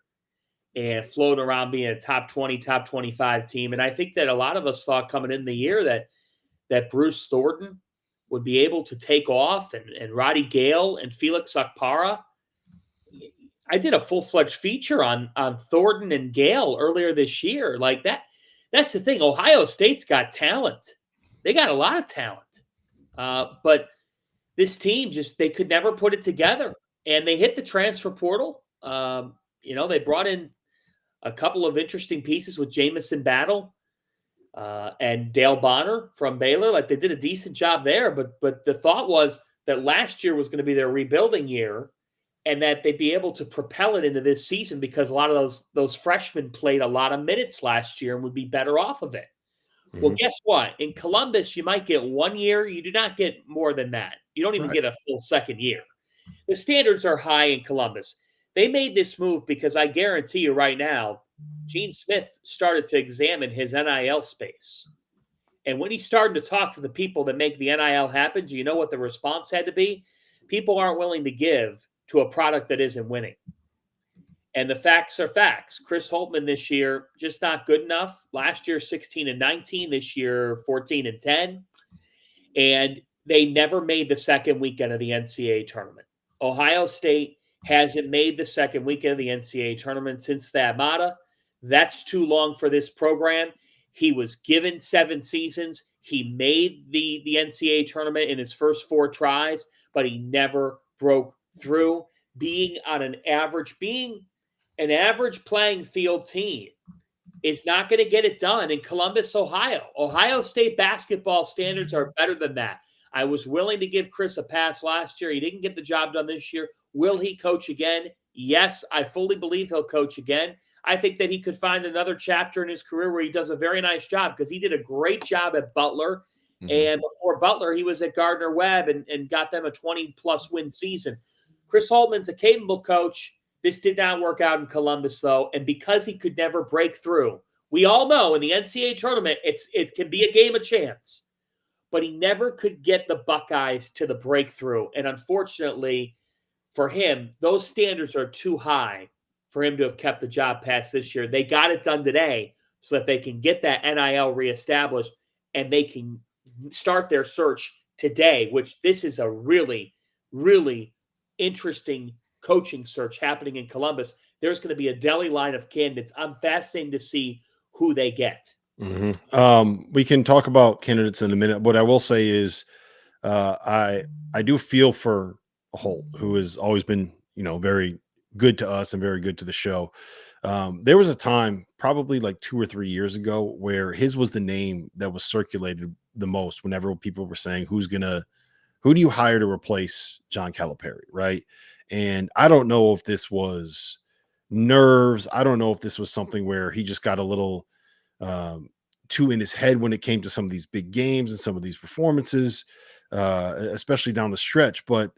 and floating around being a top 20, top 25 team. And I think that a lot of us thought coming in the year that Bruce Thornton would be able to take off and Roddy Gale and Felix Okpara. I did a full-fledged feature on Thornton and Gale earlier this year. Like that's the thing. Ohio State's got talent. They got a lot of talent. But this team they could never put it together. And they hit the transfer portal. They brought in a couple of interesting pieces with Jamison Battle and Dale Bonner from Baylor. Like, they did a decent job there. But the thought was that last year was going to be their rebuilding year and that they'd be able to propel it into this season because a lot of those freshmen played a lot of minutes last year and would be better off of it. Mm-hmm. Well, guess what? In Columbus, you might get 1 year. You do not get more than that. You don't even get a full second year. The standards are high in Columbus. They made this move because I guarantee you right now, Gene Smith started to examine his NIL space. And when he started to talk to the people that make the NIL happen, do you know what the response had to be? People aren't willing to give to a product that isn't winning. And the facts are facts. Chris Holtmann this year, just not good enough. Last year, 16-19. This year, 14-10. And they never made the second weekend of the NCAA tournament. Ohio State hasn't made the second weekend of the NCAA tournament since Thad Matta. That's too long for this program. He was given 7 seasons. He made the NCAA tournament in his first 4 tries, but he never broke through. Being an average playing field team is not going to get it done in Columbus, Ohio. Ohio State basketball standards are better than that. I was willing to give Chris a pass last year. He didn't get the job done this year. Will he coach again? Yes, I fully believe he'll coach again. I think that he could find another chapter in his career where he does a very nice job because he did a great job at Butler. Mm-hmm. And before Butler, he was at Gardner-Webb and got them a 20-plus win season. Chris Holtmann's a capable coach. This did not work out in Columbus, though. And because he could never break through, we all know in the NCAA tournament, it can be a game of chance. But he never could get the Buckeyes to the breakthrough. And unfortunately for him, those standards are too high for him to have kept the job past this year. They got it done today so that they can get that NIL reestablished and they can start their search today, which this is a really, really interesting coaching search happening in Columbus. There's going to be a deli line of candidates. I'm fascinated to see who they get. Mm-hmm. We can talk about candidates in a minute. What I will say is I do feel for Holt, who has always been, very good to us and very good to the show. There was a time probably like 2 or 3 years ago where his was the name that was circulated the most whenever people were saying, who do you hire to replace John Calipari? Right. And I don't know if this was nerves. I don't know if this was something where he just got a little too in his head when it came to some of these big games and some of these performances, especially down the stretch. But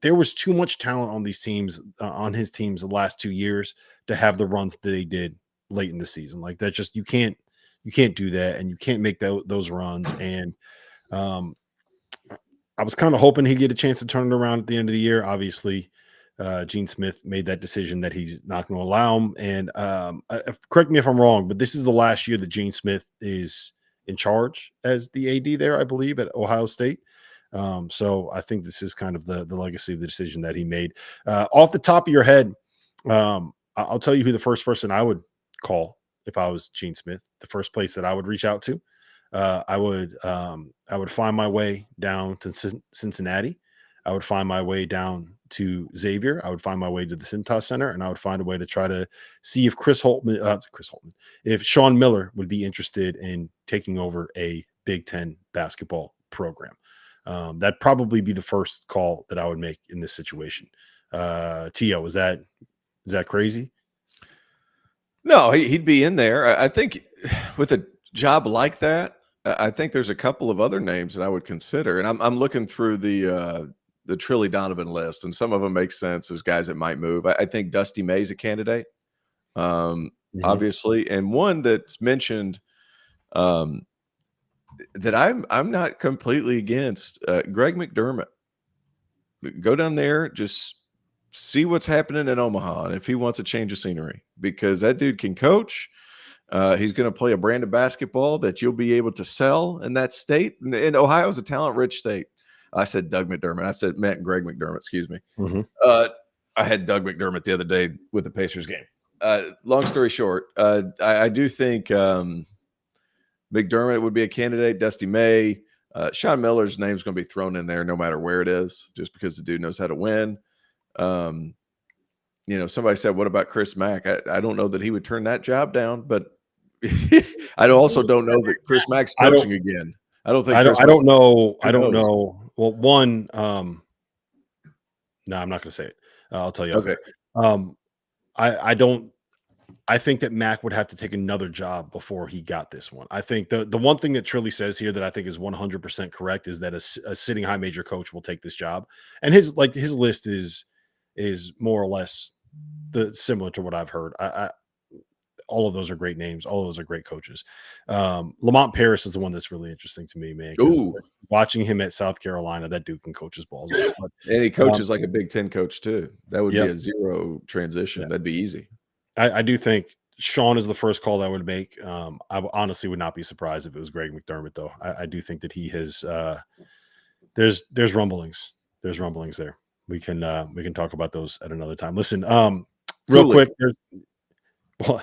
there was too much talent on these teams, on his teams the last 2 years to have the runs that they did late in the season. Like that, just you can't do that, and you can't make those runs. And I was kind of hoping he'd get a chance to turn it around at the end of the year. Obviously, Gene Smith made that decision that he's not going to allow him. And correct me if I'm wrong, but this is the last year that Gene Smith is in charge as the AD there, I believe, at Ohio State. So I think this is kind of the legacy of the decision that he made. Off the top of your head, I'll tell you who the first person I would call if I was Gene Smith. The first place that I would reach out to, I would find my way down to Cincinnati. I would find my way down to Xavier. I would find my way to the Cintas Center, and I would find a way to try to see if if Sean Miller would be interested in taking over a Big Ten basketball program. That'd probably be the first call that I would make in this situation. Tio, is that crazy? No, he'd be in there. I think with a job like that, I think there's a couple of other names that I would consider. And I'm looking through the Trilly Donovan list, and some of them make sense as guys that might move. I think Dusty May's a candidate, obviously, and one that's mentioned that I'm not completely against. Greg McDermott. Go down there, just see what's happening in Omaha, and if he wants a change of scenery, because that dude can coach. He's going to play a brand of basketball that you'll be able to sell in that state. And Ohio is a talent-rich state. I said Doug McDermott. I meant Greg McDermott. Excuse me. I had Doug McDermott the other day with the Pacers game. Long story short, I do think McDermott would be a candidate. Dusty May, Sean Miller's name's going to be thrown in there no matter where it is, just because the dude knows how to win. Somebody said, "What about Chris Mack?" I don't know that he would turn that job down, but I also don't know that Chris Mack's coaching again. I don't know. I don't know. Well, one, no, I'm not going to say it. I'll tell you. Okay. I think that Mack would have to take another job before he got this one. I think the one thing that Trilly says here that I think is 100% correct is that a sitting high major coach will take this job, and his list is more or less similar to what I've heard. All of those are great names. All of those are great coaches. Lamont Paris is the one that's really interesting to me, man. Watching him at South Carolina, that dude can coach his balls. And he coaches like a Big Ten coach too. That would be a zero transition. Yeah. That'd be easy. I do think Sean is the first call that I would make. I honestly would not be surprised if it was Greg McDermott, though. I do think that he has. There's rumblings. There's rumblings there. We can talk about those at another time. Listen, real quick. Well,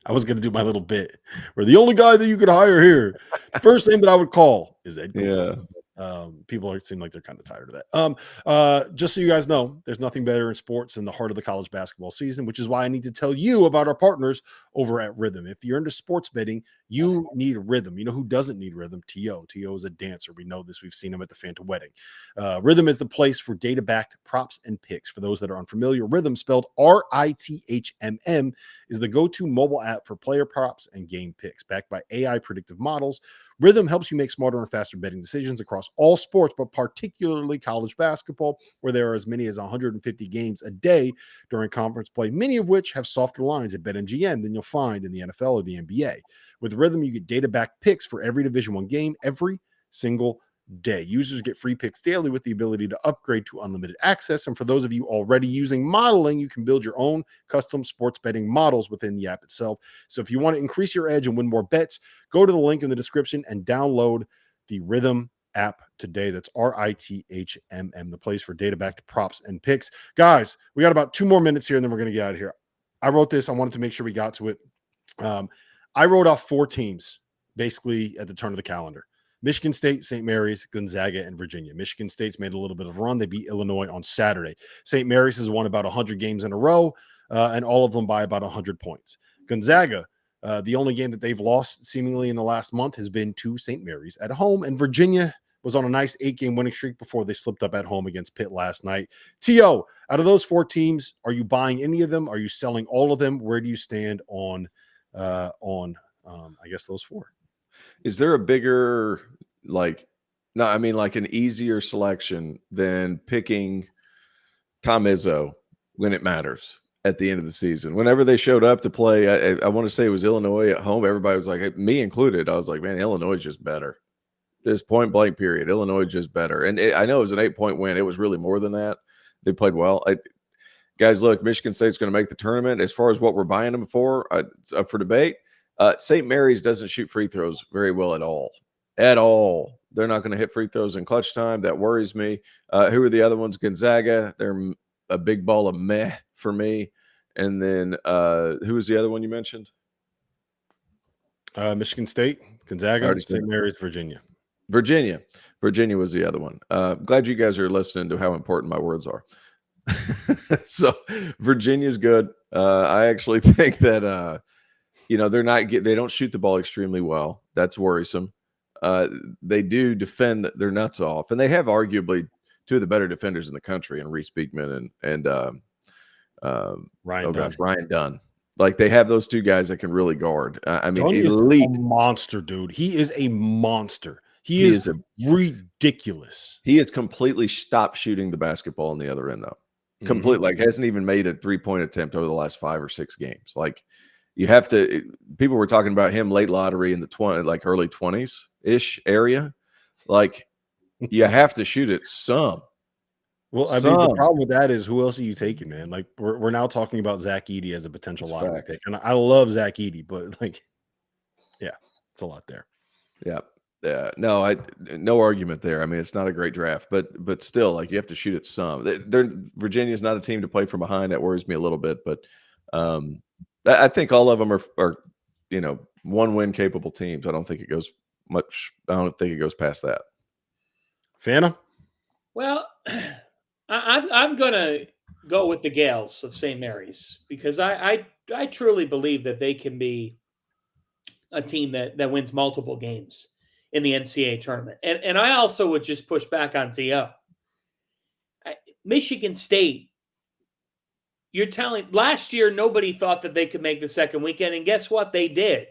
I was going to do my little bit. We're the only guy that you could hire here. The first name that I would call is Ed Cooley. People seem like they're kind of tired of that. Just so you guys know, there's nothing better in sports than the heart of the college basketball season, which is why I need to tell you about our partners over at Rhythm. If you're into sports betting, you need Rhythm. You know who doesn't need Rhythm? T.O. T.O. is a dancer. We know this. We've seen him at the Phantom Wedding. Rhythm is the place for data-backed props and picks. For those that are unfamiliar, Rhythm, spelled RITHMM, is the go-to mobile app for player props and game picks. Backed by AI predictive models, Rhythm helps you make smarter and faster betting decisions across all sports, but particularly college basketball, where there are as many as 150 games a day during conference play, many of which have softer lines at BetMGM than you'll find in the NFL or the NBA. With Rhythm, you get data-backed picks for every Division I game every single day. Users get free picks daily with the ability to upgrade to unlimited access. And for those of you already using modeling, you can build your own custom sports betting models within the app itself. So if you want to increase your edge and win more bets, go to the link in the description and download the Rhythm app today. That's RITHMM, the place for data-backed props and picks. Guys, we got about 2 more minutes here, and then we're going to get out of here. I wrote this. I wanted to make sure we got to it. I wrote off 4 teams basically at the turn of the calendar. Michigan State, St. Mary's, Gonzaga, and Virginia. Michigan State's made a little bit of a run. They beat Illinois on Saturday. St. Mary's has won about 100 games in a row, and all of them by about 100 points. Gonzaga, the only game that they've lost seemingly in the last month has been to St. Mary's at home, and Virginia was on a nice 8-game winning streak before they slipped up at home against Pitt last night. T.O., out of those 4 teams, are you buying any of them? Are you selling all of them? Where do you stand on on, I guess, those 4. Is there a bigger, like an easier selection than picking Tom Izzo when it matters at the end of the season? Whenever they showed up to play, I want to say it was Illinois at home. Everybody was like, me included, I was like, man, Illinois is just better. This point blank period, Illinois is just better. And I know it was an 8-point win. It was really more than that. They played well. Guys, look, Michigan State's going to make the tournament. As far as what we're buying them for, it's up for debate. St. Mary's doesn't shoot free throws very well at all. At all. They're not going to hit free throws in clutch time. That worries me. Who are the other ones? Gonzaga. They're a big ball of meh for me. And then who was the other one you mentioned? Michigan State, Gonzaga, St. Mary's, Virginia. Virginia was the other one. Glad you guys are listening to how important my words are. So Virginia's good. I actually think that they don't shoot the ball extremely well. That's worrisome. They do defend their nuts off, and they have arguably 2 of the better defenders in the country, in Reese Beekman and Ryan Dunn. Like, they have those 2 guys that can really guard. Dunn elite. Is a monster, dude. He is a monster. He is ridiculous. He has completely stopped shooting the basketball on the other end, though. Completely. Like, hasn't even made a 3-point attempt over the last 5 or 6 games. Like, you have to. People were talking about him late lottery in the early 20s ish area. Like, you have to shoot it some. Well, I mean, the problem with that is, who else are you taking, man? Like, we're now talking about Zach Edey as a potential lottery pick, and I love Zach Edey, but it's a lot there. Yeah. No argument there. I mean, it's not a great draft, but still, like, you have to shoot it some. Virginia's not a team to play from behind. That worries me a little bit, but I think all of them are 1-win capable teams. I don't think it goes past that. Fana? Well, I'm gonna go with the Gales of St. Mary's, because I truly believe that they can be a team that wins multiple games in the NCAA tournament. And I also would just push back on T.O. Michigan State, last year nobody thought that they could make the second weekend, and guess what? They did.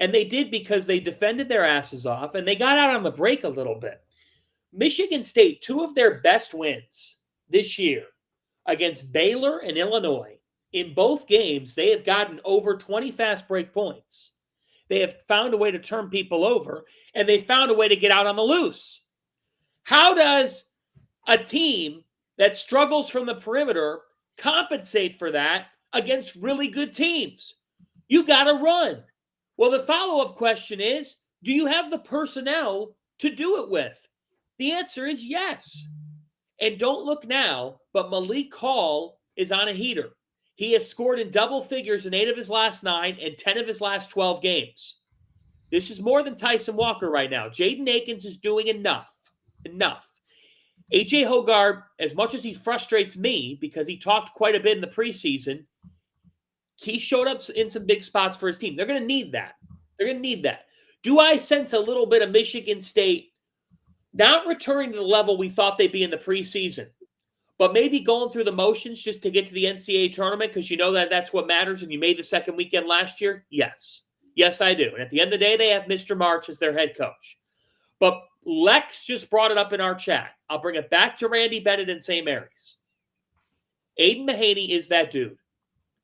And they did because they defended their asses off, and they got out on the break a little bit. Michigan State, 2 of their best wins this year against Baylor and Illinois. In both games, they have gotten over 20 fast break points. They have found a way to turn people over, and they found a way to get out on the loose. How does a team that struggles from the perimeter compensate for that against really good teams? You got to run. Well, the follow-up question is, do you have the personnel to do it with? The answer is yes. And don't look now, but Malik Hall is on a heater. He has scored in double figures in 8 of his last 9 and 10 of his last 12 games. This is more than Tyson Walker right now. Jaden Akins is doing enough. A.J. Hoggard, as much as he frustrates me because he talked quite a bit in the preseason, he showed up in some big spots for his team. They're going to need that. Do I sense a little bit of Michigan State not returning to the level we thought they'd be in the preseason, but maybe going through the motions just to get to the NCAA tournament because you know that's what matters and you made the second weekend last year? Yes. Yes, I do. And at the end of the day, they have Mr. March as their head coach. But Lex just brought it up in our chat. I'll bring it back to Randy Bennett and St. Mary's. Aiden Mahaney is that dude.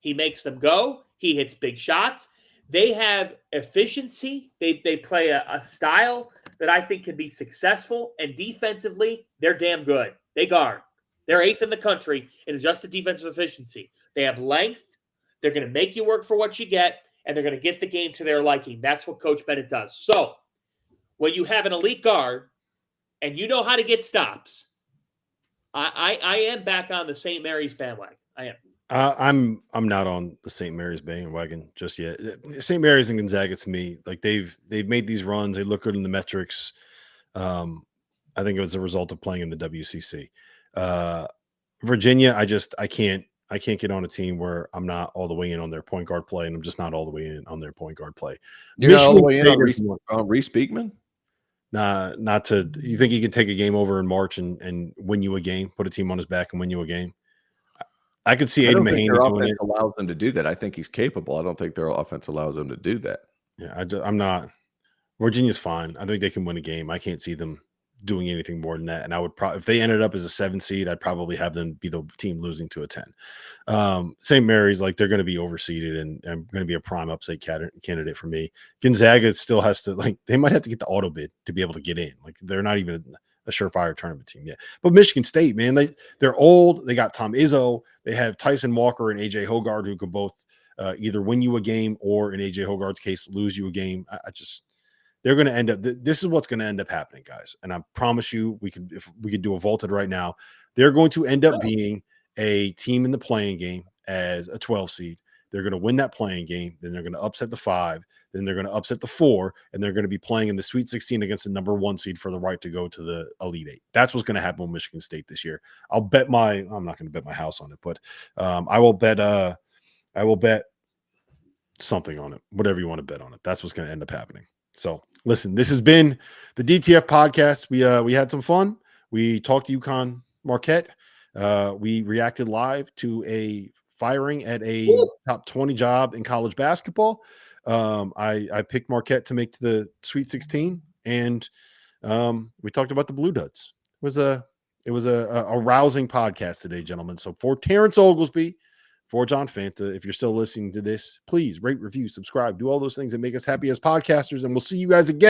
He makes them go. He hits big shots. They have efficiency. They play a style that I think can be successful. And defensively, they're damn good. They guard. They're 8th in the country in adjusted defensive efficiency. They have length. They're going to make you work for what you get, and they're going to get the game to their liking. That's what Coach Bennett does. So when you have an elite guard and you know how to get stops, I am back on the St. Mary's bandwagon. I am. I'm not on the St. Mary's bandwagon just yet. St. Mary's and Gonzaga, to me, like they've made these runs. They look good in the metrics. I think it was a result of playing in the WCC. Virginia, I can't get on a team where I'm not all the way in on their point guard play, and I'm just not all the way in on their point guard play. You're not all the way in on Reese Beekman? Not to. You think he can take a game over in March and win you a game, put a team on his back and win you a game? I could see I Aiden don't think Mahaney their doing offense it. allows them to do that. I think he's capable. I don't think their offense allows them to do that. Yeah, I'm not. Virginia's fine. I think they can win a game. I can't see them doing anything more than that. And I would probably, if they ended up as a 7 seed, I'd probably have them be the team losing to a 10. St. Mary's, like, they're going to be overseeded and going to be a prime upset candidate for me. Gonzaga still has to, like, they might have to get the auto bid to be able to get in. Like, they're not even a surefire tournament team yet. But Michigan State, man, they're old. They got Tom Izzo. They have Tyson Walker and AJ Hoggard, who could both either win you a game or, in AJ Hoggard's case, lose you a game. They're going to end up. This is what's going to end up happening, guys. And I promise you, if we could do a vaulted right now, they're going to end up being a team in the playing game as a 12 seed. They're going to win that playing game. Then they're going to upset the 5. Then they're going to upset the 4, and they're going to be playing in the Sweet 16 against the number 1 seed for the right to go to the Elite 8. That's what's going to happen with Michigan State this year. I'm not going to bet my house on it, but I will bet something on it. Whatever you want to bet on it. That's what's going to end up happening. So listen, this has been the DTF podcast. We had some fun. We talked to UConn Marquette. We reacted live to a firing at a top 20 job in college basketball. I picked Marquette to make to the Sweet 16, and we talked about the Bluebloods. It was a rousing podcast today, gentlemen. So for Terrence Oglesby, for John Fanta, if you're still listening to this, please rate, review, subscribe, do all those things that make us happy as podcasters, and we'll see you guys again.